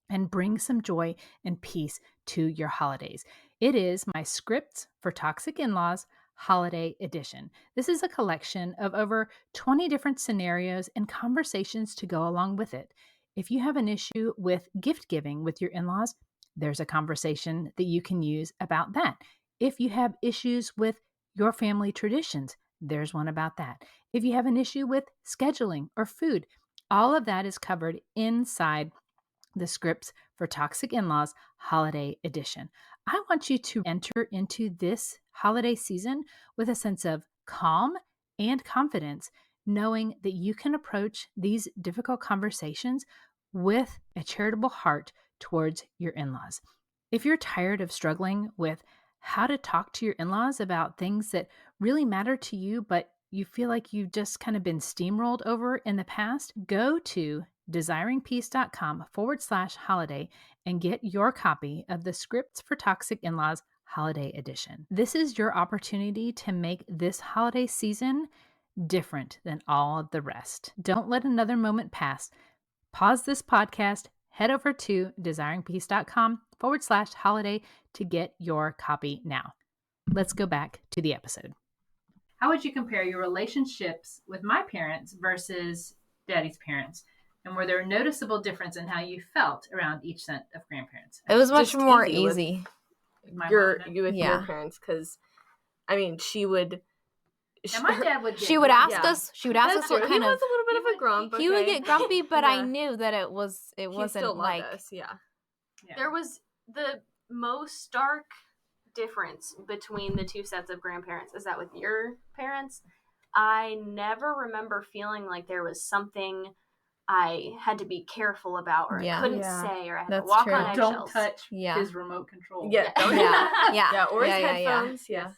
and bring some joy and peace to your holidays. It is my Scripts for Toxic In-Laws Holiday Edition. This is a collection of over 20 different scenarios and conversations to go along with it. If you have an issue with gift giving with your in-laws, there's a conversation that you can use about that. If you have issues with your family traditions, there's one about that. If you have an issue with scheduling or food, all of that is covered inside the Scripts for Toxic In-Laws Holiday Edition. I want you to enter into this holiday season with a sense of calm and confidence, knowing that you can approach these difficult conversations with a charitable heart towards your in-laws. If you're tired of struggling with how to talk to your in-laws about things that really matter to you, but you feel like you've just kind of been steamrolled over in the past, go to desiringpeace.com/holiday and get your copy of the Scripts for Toxic In-Laws Holiday Edition. This is your opportunity to make this holiday season different than all of the rest. Don't let another moment pass. Pause this podcast, head over to desiringpeace.com/holiday to get your copy now. Let's go back to the episode. How would you compare your relationships with my parents versus Daddy's parents? And were there a noticeable difference in how you felt around each set of grandparents? It was much more easy. Your parents, because I mean, she would. And my dad would. She would ask us. She would ask us what kind of. He was a little bit of a grump. He would get grumpy, but I knew that it wasn't still like us. Yeah. There was the most stark difference between the two sets of grandparents is that with your parents, I never remember feeling like there was something I had to be careful about or I couldn't say or I had to walk on eggshells. Don't touch his remote control. Or his headphones. Yeah.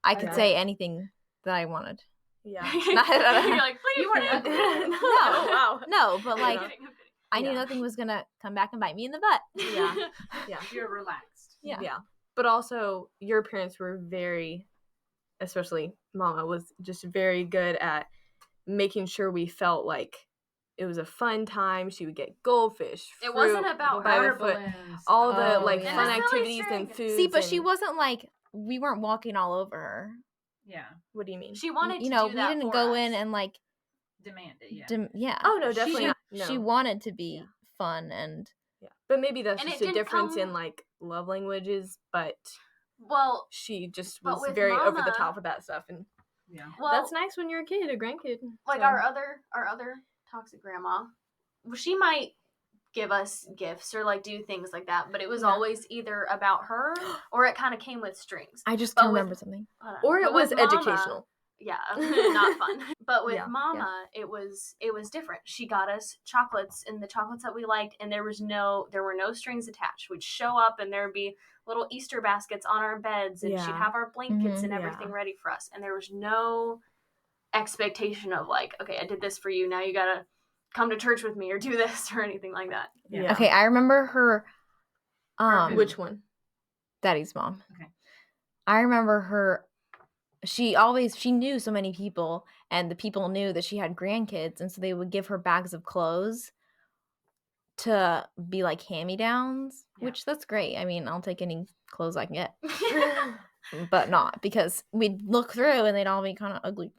I could say anything that I wanted. Yeah. You're like, please. You weren't. No, but like I knew nothing was gonna come back and bite me in the butt. Yeah. You're relaxed. Yeah. But also, your parents were very, especially Mama, was just very good at making sure we felt like it was a fun time. She would get goldfish, fruit, it wasn't about water balloons, all the fun activities and food. See, but she wasn't like we weren't walking all over her. Yeah. What do you mean? She wanted to do we that didn't for go us. in and like demand it. Yeah. Oh no, definitely not. No. She wanted to be fun and. Yeah, but maybe that's just a difference in like love languages. But she just was very Mama, over the top with that stuff, and that's nice when you're a kid, a grandkid. Like our other toxic grandma, she might give us gifts or like do things like that, but it was always either about her or it kind of came with strings. I just remember something, or it was Mama, educational. Yeah, not fun. But with Mama, it was different. She got us chocolates and the chocolates that we liked, and there were no strings attached. We'd show up and there'd be little Easter baskets on our beds, and she'd have our blankets and everything ready for us. And there was no expectation of like, okay, I did this for you. Now you gotta come to church with me or do this or anything like that. Yeah. Okay, I remember her. Which one? Daddy's mom. Okay. I remember her. She knew so many people, and the people knew that she had grandkids, and so they would give her bags of clothes to be like hand-me-downs, which that's great. I mean, I'll take any clothes I can get, but not because we'd look through and they'd all be kind of ugly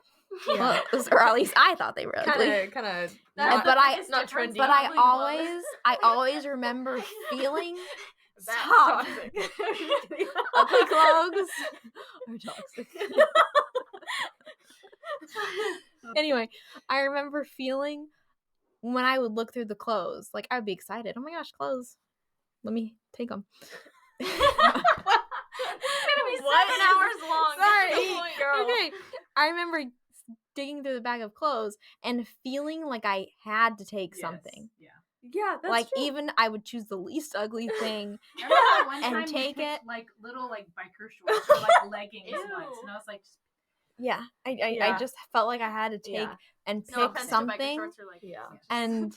clothes, or at least I thought they were ugly. Kind of. But not trendy. But I always remember feeling. Stop. Ugly clothes are toxic. Anyway, I remember feeling when I would look through the clothes, like I'd be excited. Oh my gosh, clothes! Let me take them. It's gonna be 7 hours long. Sorry, girl. Okay, I remember digging through the bag of clothes and feeling like I had to take something. Yeah, that's like true. even I would choose the least ugly thing and take it. Like little like biker shorts or like leggings once, and I was like, I just felt like I had to take and pick something, and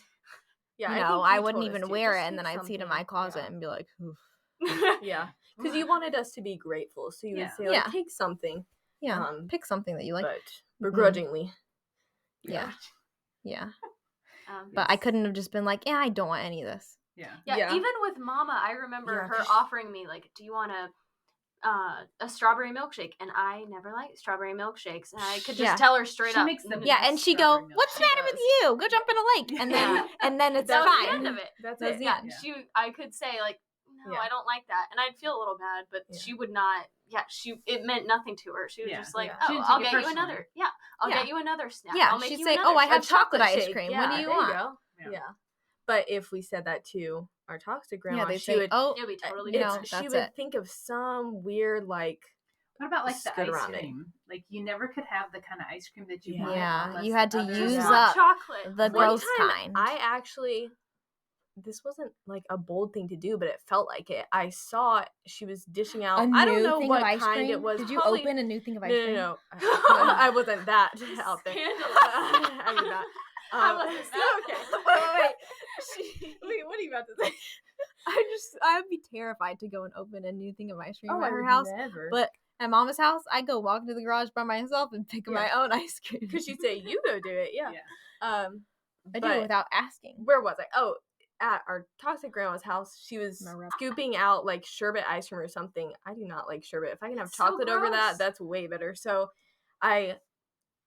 I wouldn't even wear it, and then I'd see it in my closet and be like, oof. Yeah, because you wanted us to be grateful, so you would say like, take something, pick something that you like, but begrudgingly, yeah. But I couldn't have just been like, I don't want any of this. Yeah. Even with Mama, I remember her offering me like, do you want a strawberry milkshake? And I never liked strawberry milkshakes, and I could just tell her straight up. Makes them and she go, what's the matter with you? Go jump in a lake, and then it's that fine. was the end of it. That's it. Yeah, I could say like, no, I don't like that, and I'd feel a little bad, but she would not. Yeah, it meant nothing to her. She was just like, oh, I'll get you another. Yeah, I'll get you another snack. Yeah, I'll make she'd you say, another. oh, I have chocolate ice shake. cream. Yeah, what do you want? Yeah. But if we said that to our toxic grandma, they'd she say, would. oh, it'd be totally different. She would think of some weird like. What about like the ice cream? Like you never could have the kind of ice cream that you wanted. Yeah, you had to use up chocolate. The gross kind. I actually, this wasn't like a bold thing to do, but it felt like it. I saw she was dishing out. I don't know what kind it was. Did you open a new thing of ice cream? No. I wasn't that out there. I mean that. I wasn't that. Okay. Wait, what are you about to say? I would be terrified to go and open a new thing of ice cream at her house. Never. But at Mama's house, I go walk into the garage by myself and pick my own ice cream. Because she'd say, you go do it. Yeah. I do it without asking. Where was I? Oh, at our toxic grandma's house, she was scooping out like sherbet ice cream or something. I do not like sherbet. If I can have chocolate over that, that's way better. So I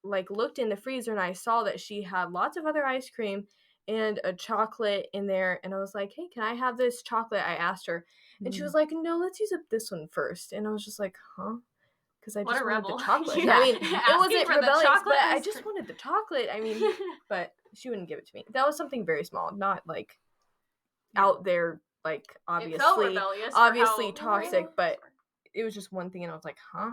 like looked in the freezer and I saw that she had lots of other ice cream and a chocolate in there, and I was like, hey, can I have this chocolate? I asked her, and she was like, no, let's use up this one first. And I was just like, huh? Because I just wanted the chocolate. I mean, it wasn't rebellious, but I just wanted the chocolate. I mean, but she wouldn't give it to me. That was something very small, not like out there, like obviously toxic, but it was just one thing, and I was like, huh?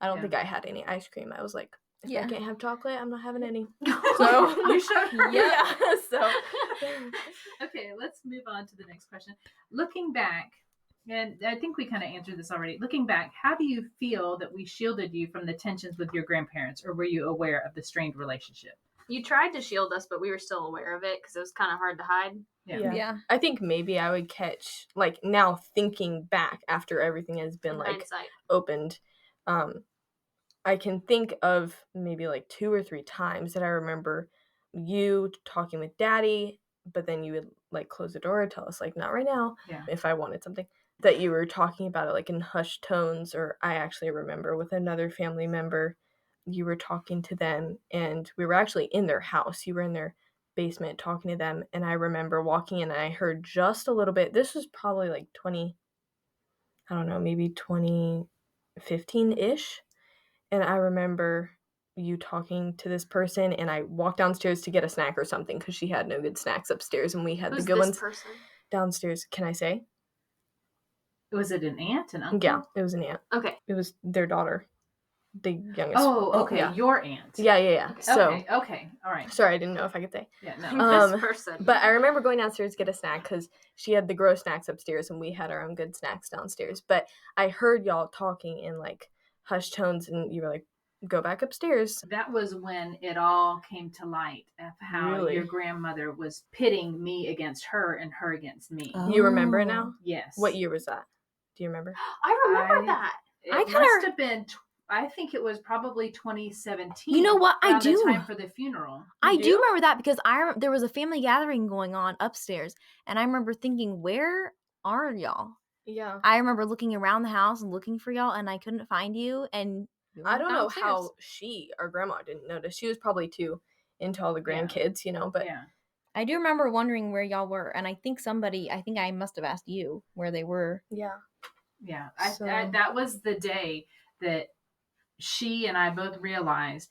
I don't think I had any ice cream. I was like, if I can't have chocolate, I'm not having any. So you should. Yeah. So okay, let's move on to the next question. Looking back, and I think we kind of answered this already. Looking back, how do you feel that we shielded you from the tensions with your grandparents, or were you aware of the strained relationship? You tried to shield us, but we were still aware of it because it was kind of hard to hide. Yeah. I think maybe I would catch, like now thinking back after everything has been like opened, I can think of maybe like 2 or 3 times that I remember you talking with Daddy, but then you would like close the door and tell us like, not right now, if I wanted something, that you were talking about it like in hushed tones. Or I actually remember with another family member, you were talking to them and we were actually in their house. You were in their basement talking to them, and I remember walking in and I heard just a little bit. This was probably like maybe 2015-ish. And I remember you talking to this person, and I walked downstairs to get a snack or something because she had no good snacks upstairs, and we had the good ones downstairs. Can I say? Was it an aunt, an uncle? Yeah, it was an aunt. Okay. It was their daughter, the youngest. Oh, okay. Yeah. Your aunt. Yeah. Okay. So okay. All right. Sorry, I didn't know if I could say. Yeah, no. This person. But I remember going downstairs to get a snack because she had the gross snacks upstairs, and we had our own good snacks downstairs. But I heard y'all talking in like hushed tones, and you were like, go back upstairs. That was when it all came to light of how your grandmother was pitting me against her and her against me. Oh. You remember it now? Yes. What year was that? Do you remember? I remember that. It must have been, I think it was probably 2017. You know what? I do. The time for the funeral. I do remember that because there was a family gathering going on upstairs, and I remember thinking, where are y'all? Yeah. I remember looking around the house and looking for y'all, and I couldn't find you, and I don't know how our grandma didn't notice. She was probably too into all the grandkids, but I do remember wondering where y'all were, and I think I must have asked you where they were. Yeah. Yeah. That was the day that she and I both realized.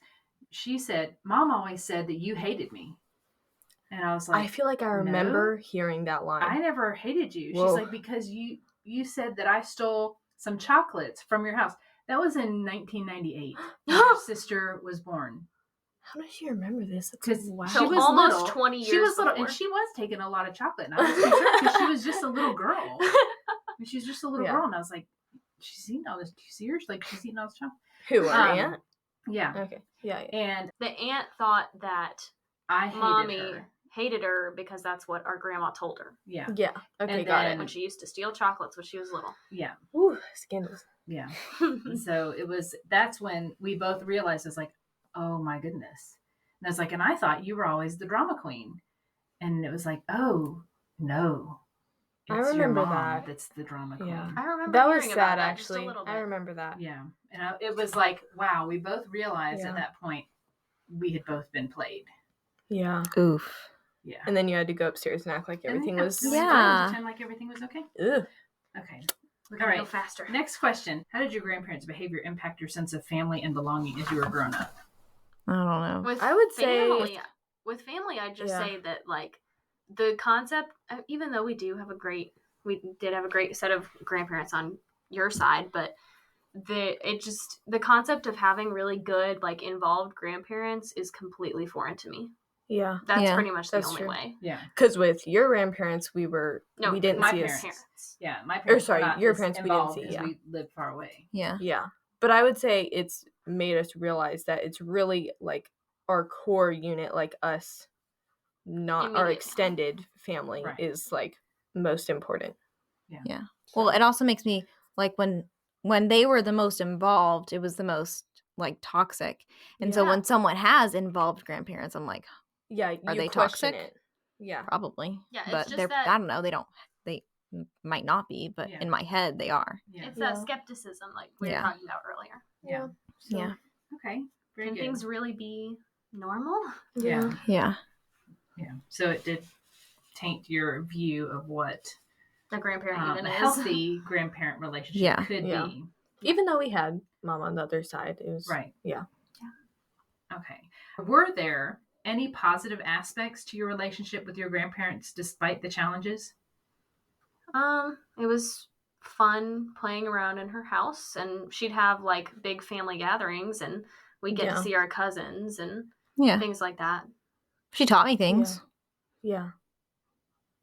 She said, Mom always said that you hated me. And I was like, I feel like I remember hearing that line. I never hated you. Whoa. She's like, because you said that I stole some chocolates from your house. That was in 1998. Your sister was born. How does she remember this? Because so she was almost little. 20 years She was little, before. and she was taking a lot of chocolate. And I was concerned because she was just a little girl. And she was just a little girl, and I was like, she's eating all this. Do you see her? Like, she's eating all this chocolate. Who, our aunt? Yeah. Okay. Yeah. And the aunt thought that Mommy hated her because that's what our grandma told her. Yeah. Yeah. Okay, got it. When she used to steal chocolates when she was little. Yeah. Ooh, scandals. Yeah. So that's when we both realized, it's like, oh my goodness. And I was like, and I thought you were always the drama queen. And it was like, oh no. I remember that. That's the drama queen. Yeah. I remember that was sad, that, actually. I remember that. Yeah. And it was like, wow, we both realized at that point we had both been played. Yeah. Oof. Yeah. And then you had to go upstairs and act like everything was... Pretend like everything was okay? Ugh. Okay. We're going to go faster. Next question. How did your grandparents' behavior impact your sense of family and belonging as you were grown up? I don't know. I would say... With family, I'd just say that, like, the concept, even though we did have a great set of grandparents on your side, but the concept of having really good, like, involved grandparents is completely foreign to me. Yeah. That's pretty much the only way. Yeah. Because with your grandparents, we didn't see parents. Yeah, my parents. Your parents, we didn't see. Yeah. We lived far away. Yeah. Yeah. But I would say it's made us realize that it's really, like, our core unit, like us, not our extended family, is, like, most important. Yeah. Yeah. So. Well, it also makes me, like, when they were the most involved, it was the most, like, toxic. And so when someone has involved grandparents, I'm like, yeah, are they toxic? It. Yeah. Probably. Yeah, but it's just that, I don't know, they might not be, but in my head they are. Yeah. It's that skepticism, like we were talking about earlier. Yeah. So, yeah. Okay. Very Can good. things really be normal? Yeah. Yeah. Yeah. So it did taint your view of what a grandparent even a is. Healthy grandparent relationship could be. Even though we had mom on the other side, it was Yeah. Okay. Were there any positive aspects to your relationship with your grandparents despite the challenges? It was fun playing around in her house, and she'd have, like, big family gatherings, and we'd get to see our cousins and things like that. She taught me things. Yeah.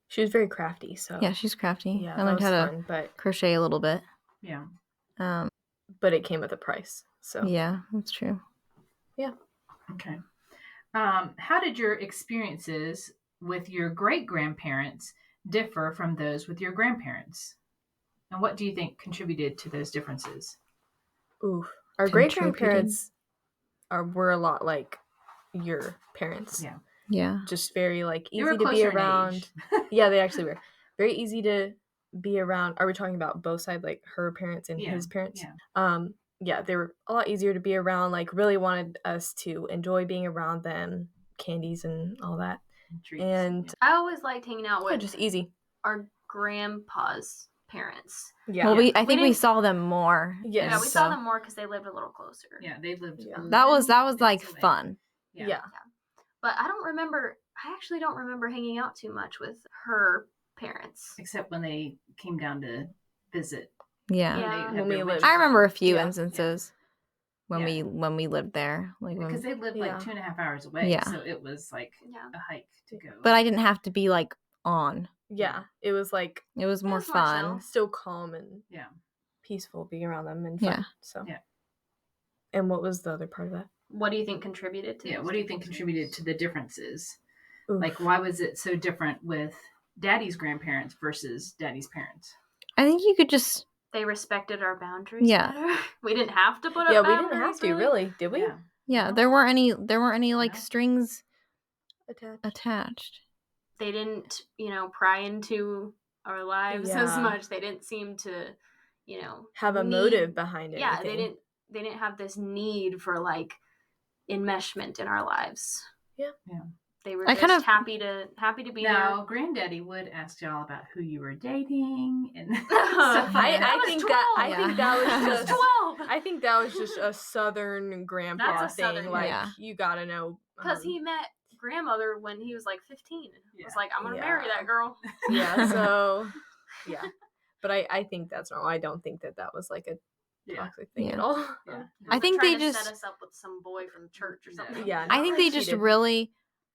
She was very crafty, so. Yeah, she's crafty. Yeah, I learned how to crochet a little bit. Yeah. But it came with a price, so. Yeah, that's true. Yeah. Okay. How did your experiences with your great-grandparents differ from those with your grandparents? And what do you think contributed to those differences? Oof. Our great-grandparents were a lot like your parents. Yeah. Yeah. Just very, like, easy to be around. Yeah, they actually were. Very easy to be around. Are we talking about both sides, like her parents and his parents? Yeah. Yeah, they were a lot easier to be around, like, really wanted us to enjoy being around them, candies and all that. And I always liked hanging out with just easy. Our grandpa's parents. Yeah. Well, I think we saw them more. Yes. Yeah, we saw them more because they lived a little closer. Yeah, they lived. That was like fun. Yeah. But I actually don't remember hanging out too much with her parents. Except when they came down to visit. Yeah. When I remember a few instances when we lived there. Like because they lived like 2.5 hours away. Yeah. So it was like a hike to go. But I didn't have to be like on. Yeah. It was like it was more fun. Still calm and peaceful being around them and fun. Yeah. So And what was the other part of that? What do you think contributed to what do you think contributed to the differences? Oof. Like, why was it so different with Daddy's grandparents versus Daddy's parents? I think you could just... They respected our boundaries better. We didn't have to put up boundaries. Yeah, we didn't have to, really. Did we? Yeah, there weren't any like strings attached. They didn't, pry into our lives as much. They didn't seem to, have a motive behind it. Yeah, they didn't have this need for, like, enmeshment in our lives. Yeah. They were just happy to be there. Now, Granddaddy would ask y'all about who you were dating and I think that was just a Southern grandpa thing. Southern, like you gotta know because he met grandmother when he was like 15. It was like, I'm gonna marry that girl. Yeah. So but I think that's normal. I don't think that was like a toxic thing at all. Yeah. I think they just set us up with some boy from the church or something. Yeah, I think they just really,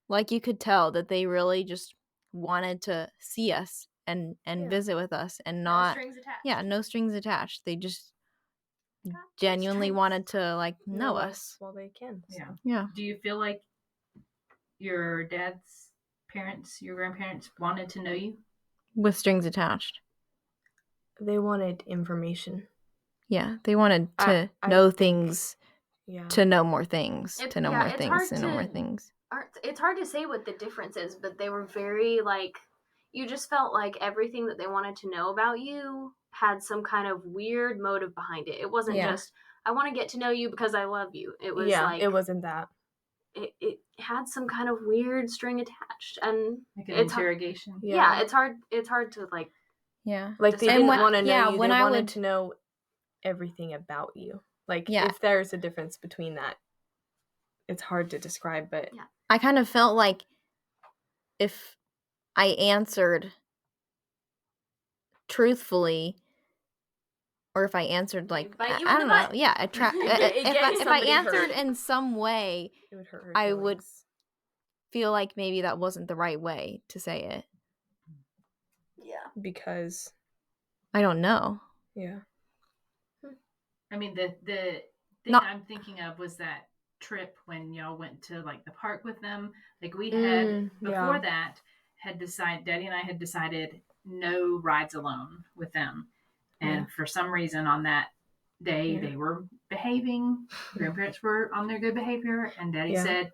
like, you could tell that they really just wanted to see us and visit with us and not. No strings attached. Yeah, no strings attached. They just genuinely wanted to, like, know us while they can. So. Yeah. Do you feel like your dad's parents, your grandparents, wanted to know you? With strings attached. They wanted information. Yeah, they wanted to know things, to know more things, to know more things, to know more things. It's hard to say what the difference is, but they were very, like, you just felt like everything that they wanted to know about you had some kind of weird motive behind it. It wasn't just, I want to get to know you because I love you. It was like... it wasn't that. It had some kind of weird string attached, and like an interrogation. Yeah, it's hard to, like... Yeah. Like, they didn't want to know you. They wanted to know everything about you. Like, if there's a difference between that, it's hard to describe, but... Yeah. I kind of felt like if I answered truthfully, or if I answered, like, I don't know. Yeah, if I answered in some way, it would hurt her I feelings. would feel like maybe that wasn't the right way to say it. Yeah. Because... I don't know. Yeah. I mean, the thing I'm thinking of was that trip when y'all went to, like, the park with them. Like, we had, before that, Daddy and I had decided no rides alone with them. And for some reason on that day, they were behaving. Grandparents were on their good behavior. And Daddy said,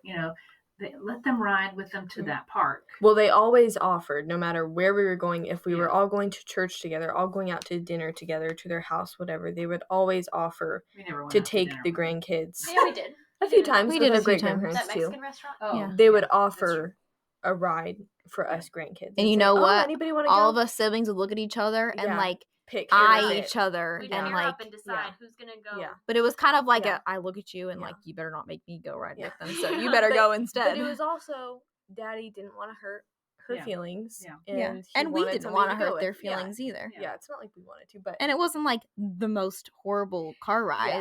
let them ride with them to that park. Well, they always offered, no matter where we were going, if we were all going to church together, all going out to dinner together, to their house, whatever, they would always offer to take the grandkids. Yeah, we did. A few times. We did with a our few great-grandparents, that Mexican restaurant? Oh, they would offer a ride for us grandkids. And you know what? Anybody want to go? All of us siblings would look at each other and, like, eye each other. We'd and, pair like, up and decide who's going to go. Yeah. But it was kind of like I look at you and, like, you better not make me go ride with them. So you better go instead. But it was also, Daddy didn't want to hurt her feelings. Yeah. And we didn't want to hurt their feelings either. Yeah, it's not like we wanted to. But And it wasn't, like, the most horrible car rides.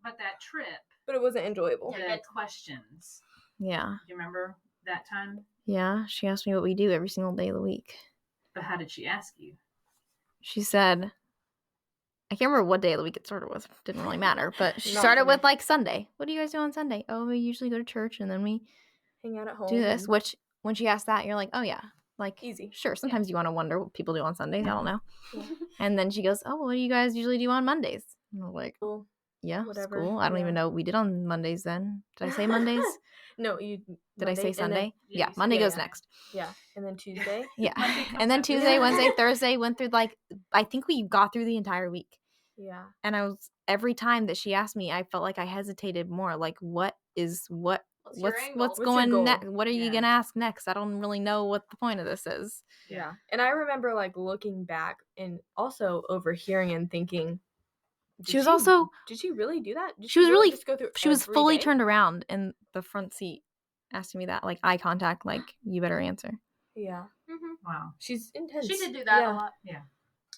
Yeah. But that trip. But it wasn't enjoyable. The questions. Yeah. Do you remember that time? Yeah. She asked me what we do every single day of the week. But how did she ask you? She said, I can't remember what day of the week it started with. Didn't really matter. But she started with, like, Sunday. What do you guys do on Sunday? Oh, we usually go to church and then we hang out at home. Do this. Which, when she asked that, you're like, oh, yeah. Like, easy. Sure. Sometimes you want to wonder what people do on Sundays. I don't know. And then she goes, oh, what do you guys usually do on Mondays? And I'm like, school. Yeah, Whatever. school. I don't even know what we did on Mondays then. Did I say Mondays? No, Did I say Sunday? Then, Monday goes next. Yeah. And then Tuesday? Yeah. And then Tuesday, Wednesday, Thursday, went through, like, I think we got through the entire week. Yeah. And every time that she asked me, I felt like I hesitated more. Like, what's going next? What are you going to ask next? I don't really know what the point of this is. Yeah. And I remember, like, looking back and also overhearing and thinking, did she really do that? Did she was really just go through she was fully day? Turned around in the front seat asking me that, like, eye contact, like, you better answer. Yeah. Mm-hmm. Wow. She's intense. She did do that a lot. Yeah.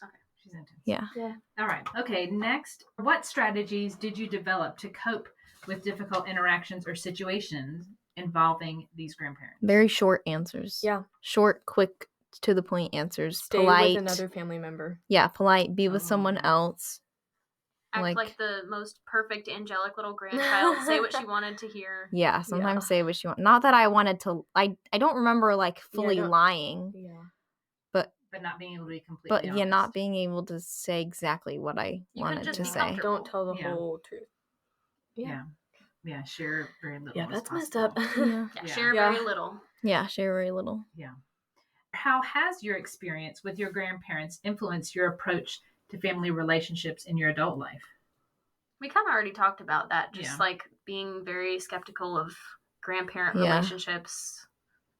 Okay. She's intense. Yeah. All right. Okay. Next, what strategies did you develop to cope with difficult interactions or situations involving these grandparents? Very short answers. Yeah. Short, quick, to the point answers. Stay polite. with another family member. Yeah, polite. Be with someone else. Act like the most perfect angelic little grandchild. Say what she wanted to hear. Yeah, sometimes say what she wanted. Not that I wanted to. I don't remember, like, fully lying. Yeah. But not being able to be completely honest. Yeah, not being able to say exactly what I wanted to say. Don't tell the whole truth. Yeah. Yeah, share very little. Yeah, that's messed up. Share very little. Yeah, share very little. Yeah. How has your experience with your grandparents influenced your approach to family relationships in your adult life? We kind of already talked about that. Just like being very skeptical of grandparent relationships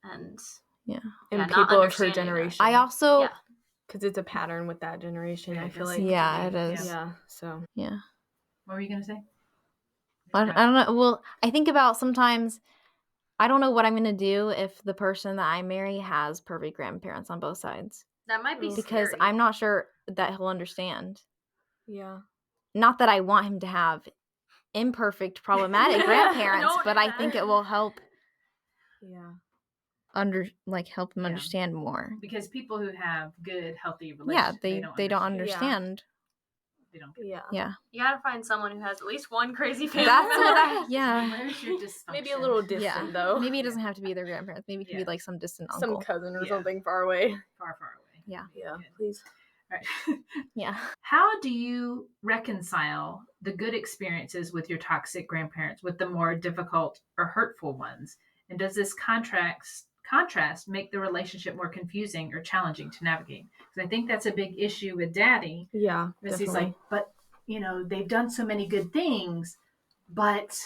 and people of her generation. I also, because it's a pattern with that generation. I feel like it is. Yeah. So what were you gonna say? I don't know. Well, I think about sometimes. I don't know what I'm going to do if the person that I marry has perfect grandparents on both sides. That might be because scary. I'm not sure that he'll understand. Yeah. not that I want him to have imperfect, problematic grandparents, but I think it will help. Yeah. Help them understand more. Because people who have good, healthy relationships, they don't understand. They don't. Yeah. You gotta find someone who has at least one crazy family. That's what Where's your dysfunction? Maybe a little distant though. Maybe it doesn't have to be their grandparents. Maybe it can be like some distant uncle, some cousin or something far away. Far away. Yeah. Yeah. Please. All right. Yeah. How do you reconcile the good experiences with your toxic grandparents with the more difficult or hurtful ones? And does this contrast make the relationship more confusing or challenging to navigate? Because I think that's a big issue with Daddy. Yeah, because he's like, but they've done so many good things, but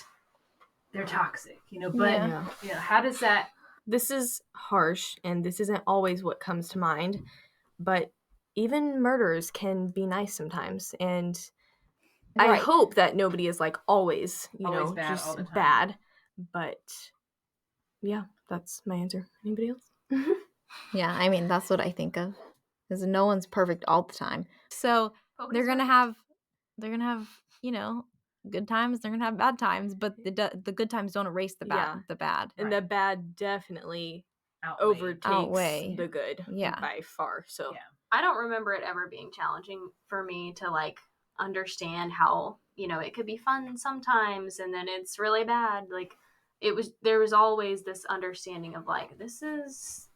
they're toxic. How does that? This is harsh, and this isn't always what comes to mind, but even murderers can be nice sometimes, and I hope that nobody is like always bad, just bad. But yeah, that's my answer. Anybody else? Yeah, I mean, that's what I think of. Because no one's perfect all the time. So they're gonna have good times. They're gonna have bad times, but the good times don't erase the bad. The bad, and the bad definitely overtakes the good. By far. So I don't remember it ever being challenging for me to like understand how it could be fun sometimes, and then it's really bad. Like there was always this understanding of like this isn't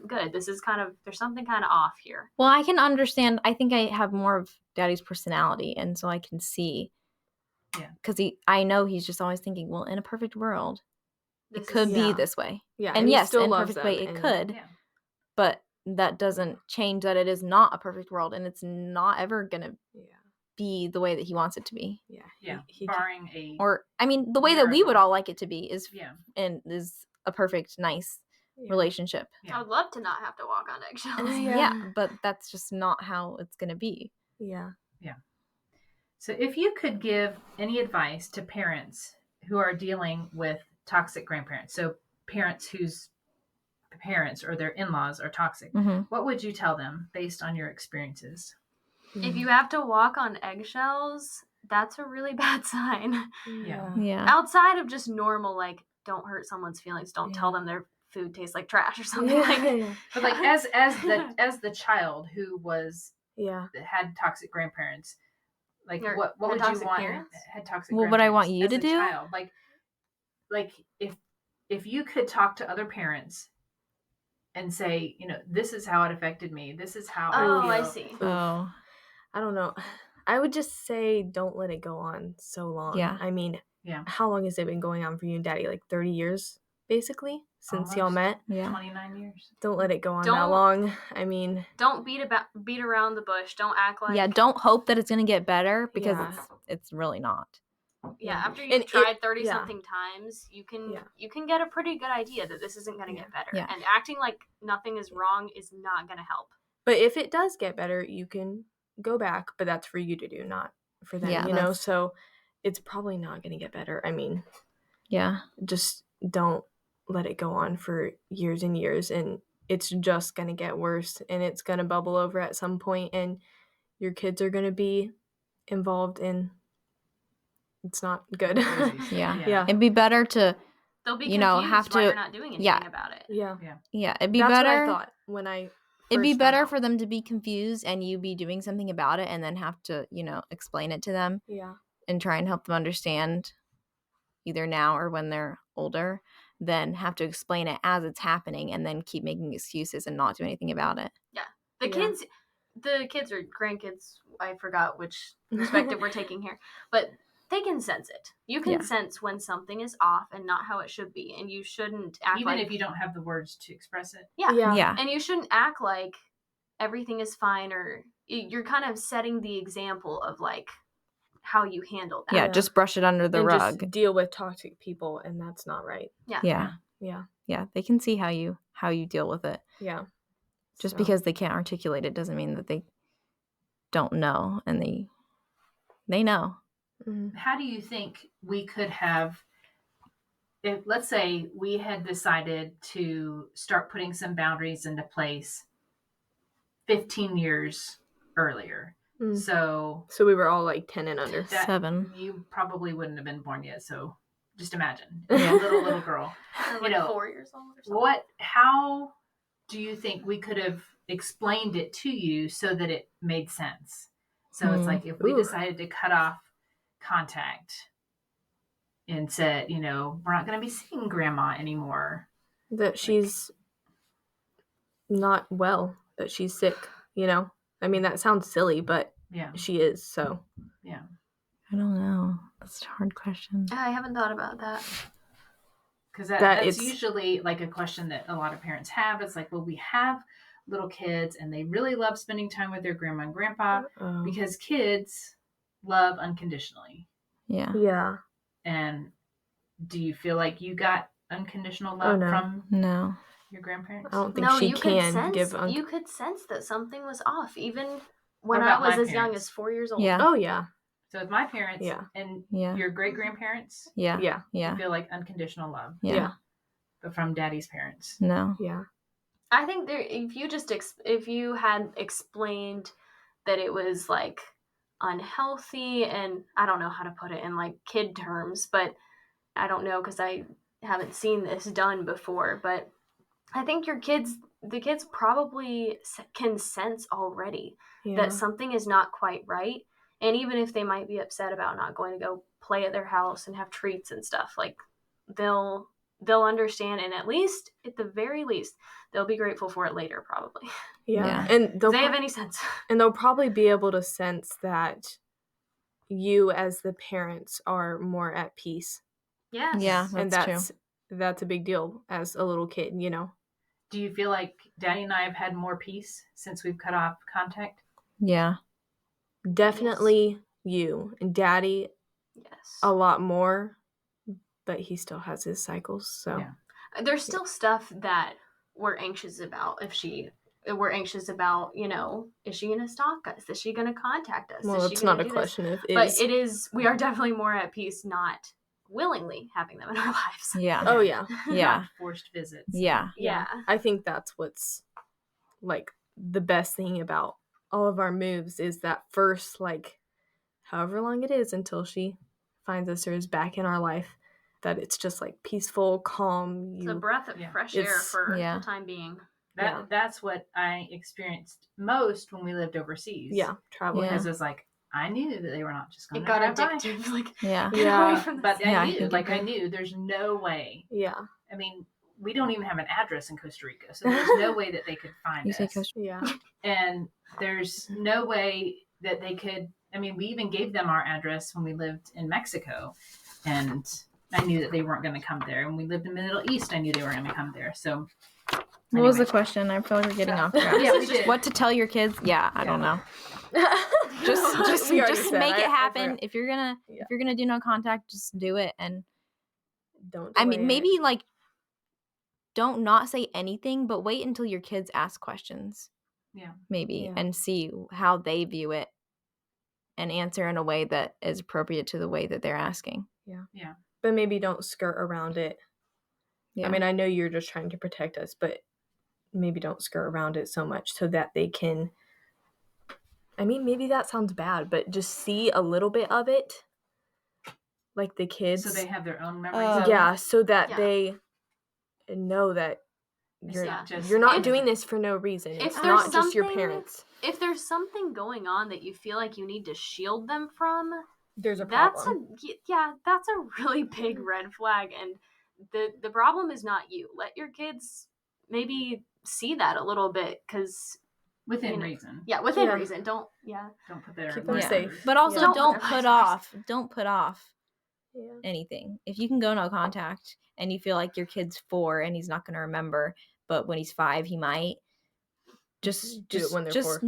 good. This is there's something kind of off here. Well, I can understand. I think I have more of Daddy's personality, and so I can see. Yeah. Because I know he's just always thinking, well, in a perfect world, it could be this way. Yeah. And yes, in a perfect way, it could. Yeah. But that doesn't change that it is not a perfect world, and it's not ever gonna be the way that he wants it to be. Yeah. Yeah. Barring the way that we would all like it to be is a perfect, nice relationship. I would love to not have to walk on eggshells. Yeah, but that's just not how it's gonna be. Yeah. So if you could give any advice to parents who are dealing with toxic grandparents, so parents whose parents or their in-laws are toxic, what would you tell them based on your experiences? If you have to walk on eggshells, that's a really bad sign. Yeah. Outside of just normal, like, don't hurt someone's feelings, don't tell them their food tastes like trash or something like that. But like as the child who had toxic grandparents, like what would you want? Had toxic. What would I want you to do? Child? Like if you could talk to other parents and say, this is how it affected me. This is how. I see. Oh, I don't know. I would just say don't let it go on so long. Yeah. I mean, how long has it been going on for you and Daddy? Like 30 years, basically, since y'all met? Yeah. 29 years. Don't let it go on that long. I mean... Don't beat around the bush. Don't act like... Yeah, don't hope that it's going to get better, because it's really not. Yeah, after you've tried 30-something times, you can get a pretty good idea that this isn't going to get better. Yeah. And acting like nothing is wrong is not going to help. But if it does get better, you can go back, but that's for you to do, not for them, So it's probably not going to get better. I mean, just don't let it go on for years and years, and it's just going to get worse, and it's going to bubble over at some point, and your kids are going to be involved in... It's not good. Yeah. It'd be better to, they'll be confused why you're not doing anything about it. Yeah. It'd be That's better. What I thought when I. It'd be better for them to be confused and you be doing something about it, and then have to, explain it to them. Yeah. And try and help them understand, either now or when they're older, than have to explain it as it's happening and then keep making excuses and not do anything about it. Yeah. The kids or grandkids, I forgot which perspective we're taking here, but they can sense it. You can sense when something is off and not how it should be, and you shouldn't act even if you don't have the words to express it. Yeah. And you shouldn't act like everything is fine, or you're kind of setting the example of like how you handle that. Yeah, just brush it under the rug. Just deal with toxic people, and that's not right. Yeah. They can see how you deal with it. Yeah. Just because they can't articulate it doesn't mean that they don't know, and they know. How do you think we could have, if let's say we had decided to start putting some boundaries into place 15 years earlier? So we were all like 10 and under. 7. You probably wouldn't have been born yet. So just imagine a little girl, like 4 years old or something. How do you think we could have explained it to you so that it made sense? So it's like if we decided to cut off contact and said, we're not going to be seeing grandma anymore. That she's not well, that she's sick, I mean, that sounds silly, but she is, so. Yeah. I don't know. That's a hard question. I haven't thought about that. Because that's usually like a question that a lot of parents have. It's like, well, we have little kids and they really love spending time with their grandma and grandpa because kids love unconditionally. Yeah. Yeah. And do you feel like you got unconditional love from your grandparents? I don't think she can give you could sense that something was off even when I was as young as 4 years old. Yeah. Oh, yeah. So with my parents and your great-grandparents, you feel like unconditional love. Yeah. But from daddy's parents. No. Yeah. I think if you had explained that it was like unhealthy, and I don't know how to put it in like kid terms, but I don't know because I haven't seen this done before, but I think the kids probably can sense already that something is not quite right. And even if they might be upset about not going to go play at their house and have treats and stuff, like they'll understand, and at the very least, they'll be grateful for it later, probably. Yeah. And they have any sense. And they'll probably be able to sense that you as the parents are more at peace. Yes. Yeah, that's true. That's a big deal as a little kid, Do you feel like Daddy and I have had more peace since we've cut off contact? Yeah. Definitely you. And Daddy, a lot more, but he still has his cycles, so. Yeah. There's still stuff that we're anxious about. We're anxious about, is she going to stalk us? Is she going to contact us? Well, it's not a question of is. But it is, we are definitely more at peace not willingly having them in our lives. Yeah. Oh, yeah. Yeah. Not forced visits. Yeah. Yeah. I think that's what's, like, the best thing about all of our moves is that first, like, however long it is until she finds us or is back in our life, that it's just, like, peaceful, calm. It's a breath of fresh air for the time being. That's what I experienced most when we lived overseas. Yeah, traveling. Because it was like, I knew that they were not just going to drive by. It got addictive. Like, but I knew there's no way. Yeah. I mean, we don't even have an address in Costa Rica, so there's no way that they could find us. Say Costa Rica? Yeah. And there's no way that they could, I mean, we even gave them our address when we lived in Mexico, and I knew that they weren't going to come there. And we lived in the Middle East, I knew they were going to come there. So what was the question? I feel like we're getting off track. Yeah, we did. What to tell your kids? Yeah, I don't know. just make it happen. If you're gonna do no contact, just do it. And don't. I mean, maybe like don't not say anything, but wait until your kids ask questions. Yeah. Maybe and see how they view it, and answer in a way that is appropriate to the way that they're asking. Yeah. Yeah. But maybe don't skirt around it. Yeah. I mean, I know you're just trying to protect us, but maybe don't skirt around it so much so that they can, I mean, maybe that sounds bad, but just see a little bit of it, like the kids. So they have their own memories of yeah, it? so that they know that you're not doing this for no reason. It's not just your parents. If there's something going on that you feel like you need to shield them from, there's a problem. That's a really big red flag. And the problem is not you. Let your kids maybe see that a little bit, because within reason. Yeah, within reason. Don't put their keep them safe. But also don't put off anything. If you can go no contact and you feel like your kid's 4 and he's not going to remember, but when he's 5 he might, just do it when they're 4.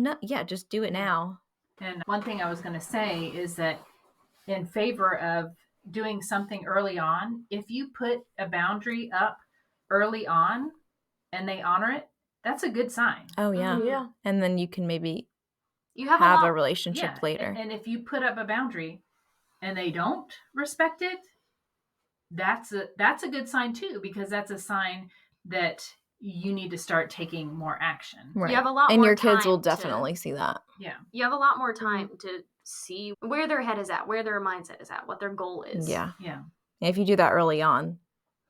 Just do it now. And one thing I was going to say is that in favor of doing something early on, if you put a boundary up early on and they honor it, that's a good sign. Oh yeah. Yeah. And then you can maybe you have a relationship later. And if you put up a boundary and they don't respect it, that's a good sign too, because that's a sign that you need to start taking more action. Right. You have a lot and more your kids time will definitely see that. Yeah. You have a lot more time to see where their head is at, where their mindset is at, what their goal is. Yeah. If you do that early on,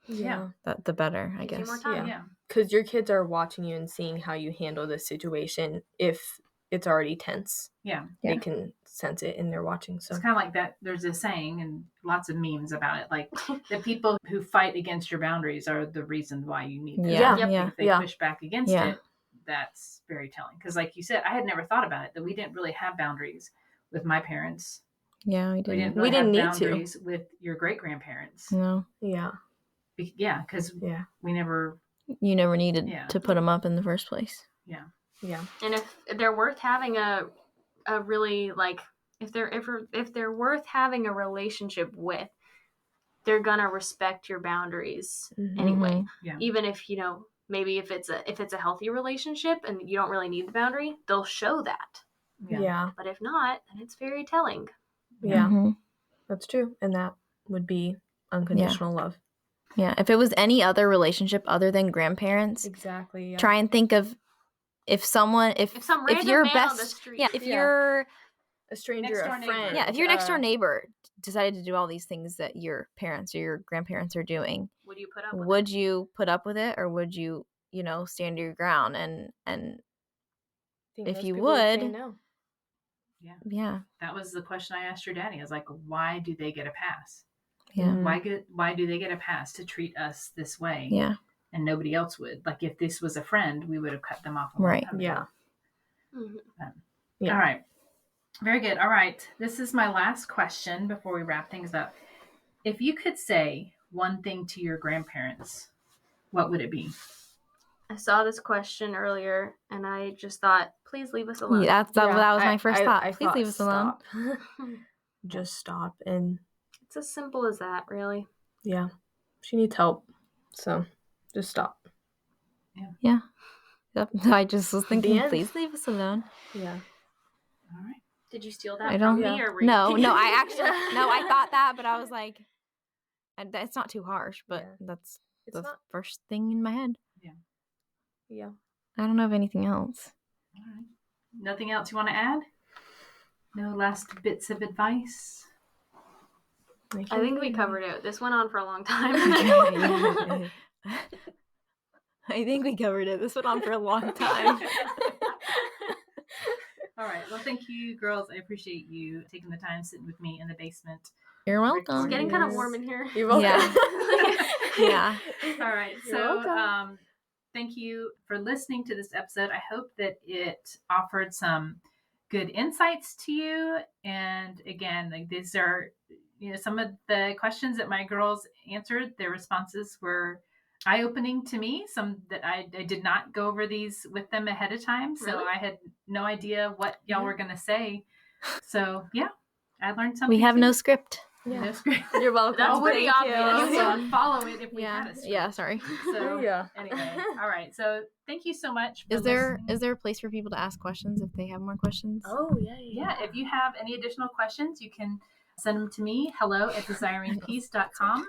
the better, I Gives guess. you more time. Yeah. Because your kids are watching you and seeing how you handle this situation. If it's already tense, they can sense it and they're watching. So it's kind of like that. There's a saying and lots of memes about it, like the people who fight against your boundaries are the reason why you need them. If they push back against it, that's very telling. Because like you said, I had never thought about it, that we didn't really have boundaries with my parents. Yeah, we didn't. We didn't have boundaries with your great grandparents. No. Yeah. Because we never. You never needed to put them up in the first place. Yeah. Yeah. And if they're worth having a really, like, if they're worth having a relationship with, they're gonna respect your boundaries anyway. Yeah. Even if, you know, maybe if it's a healthy relationship and you don't really need the boundary, they'll show that. Yeah. But if not, then it's very telling. Yeah. That's true. And that would be unconditional love. Yeah. If it was any other relationship other than grandparents, exactly. Yeah. Try and think of if some if your best on the street, if you're a stranger, a friend, if your next door neighbor decided to do all these things that your parents or your grandparents are doing, would you put up with would you put up with it, or would you, stand your ground? And if you would, no. Yeah. That was the question I asked your daddy. I was like, why do they get a pass? Yeah. Why do they get a pass to treat us this way? Yeah. And nobody else would. Like, if this was a friend, we would have cut them off. Right. Yeah. All right. Very good. All right. This is my last question before we wrap things up. If you could say one thing to your grandparents, what would it be? I saw this question earlier, and I just thought, please leave us alone. Yeah, that was my first thought. Please leave us alone. Just stop. And it's as simple as that, really. Yeah. She needs help. So just stop. Yeah. Yep. I just was thinking, please leave us alone. Yeah. All right. Did you steal that from me? Or No, I thought that, but I was like, it's not too harsh, but that's first thing in my head. Yeah. I don't have anything else. All right. Nothing else you want to add? No last bits of advice? I think we covered it. This went on for a long time. I think we covered it. This went on for a long time. All right. Well, thank you, girls. I appreciate you taking the time sitting with me in the basement. You're welcome. It's getting kind of warm in here. You're welcome. Yeah. All right. So, thank you for listening to this episode. I hope that it offered some good insights to you. And again, like, these are, some of the questions that my girls answered. Their responses were eye-opening to me. Some that I did not go over these with them ahead of time. So I had no idea what y'all were going to say. So I learned something. We have no script. Yeah. No script. You're welcome. That's pretty obvious. You would follow it if we had a script. Yeah, sorry. So anyway, all right. So thank you so much. Is there a place for people to ask questions if they have more questions? Oh, yeah. If you have any additional questions, you can send them to me, hello@desiringpeace.com,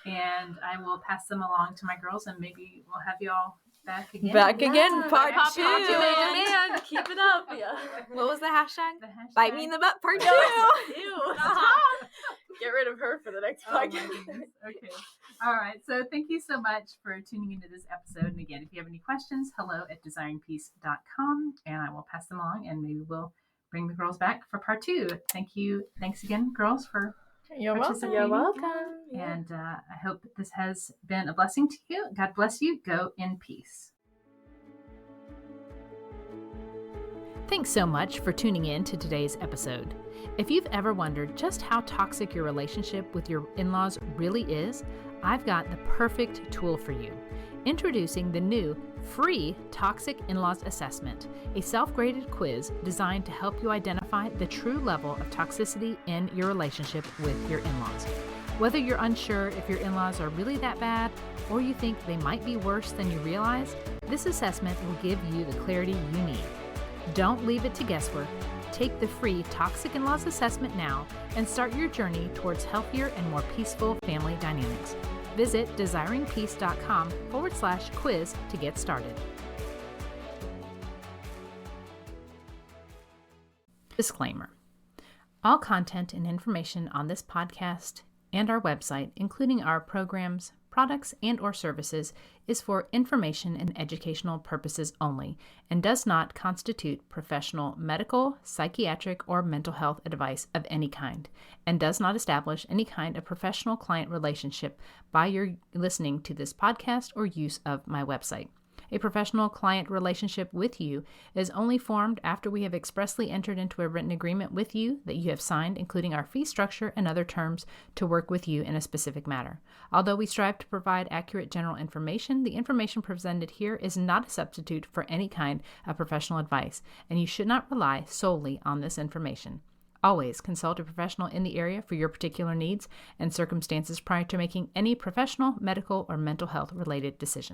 and I will pass them along to my girls, and maybe we'll have y'all back again. Part 2. Man, keep it up. Yeah. What was the hashtag? Bite me in the butt, part 2. Ew. Get rid of her for the next podcast. Okay. All right. So thank you so much for tuning into this episode. And again, if you have any questions, hello@desiringpeace.com, and I will pass them along, and maybe we'll bring the girls back for part 2. Thank you. Thanks again, girls, for participating. You're welcome. And I hope this has been a blessing to you. God bless you. Go in peace. Thanks so much for tuning in to today's episode. If you've ever wondered just how toxic your relationship with your in-laws really is, I've got the perfect tool for you. Introducing the new free Toxic In-Laws Assessment, a self-graded quiz designed to help you identify the true level of toxicity in your relationship with your in-laws. Whether you're unsure if your in-laws are really that bad, or you think they might be worse than you realize, this assessment will give you the clarity you need. Don't leave it to guesswork. Take the free Toxic In-Laws Assessment now and start your journey towards healthier and more peaceful family dynamics. Visit desiringpeace.com/quiz to get started. Disclaimer. All content and information on this podcast and our website, including our programs, products, and/or services, is for information and educational purposes only and does not constitute professional medical, psychiatric, or mental health advice of any kind, and does not establish any kind of professional client relationship by your listening to this podcast or use of my website. A professional client relationship with you is only formed after we have expressly entered into a written agreement with you that you have signed, including our fee structure and other terms to work with you in a specific matter. Although we strive to provide accurate general information, the information presented here is not a substitute for any kind of professional advice, and you should not rely solely on this information. Always consult a professional in the area for your particular needs and circumstances prior to making any professional, medical, or mental health related decisions.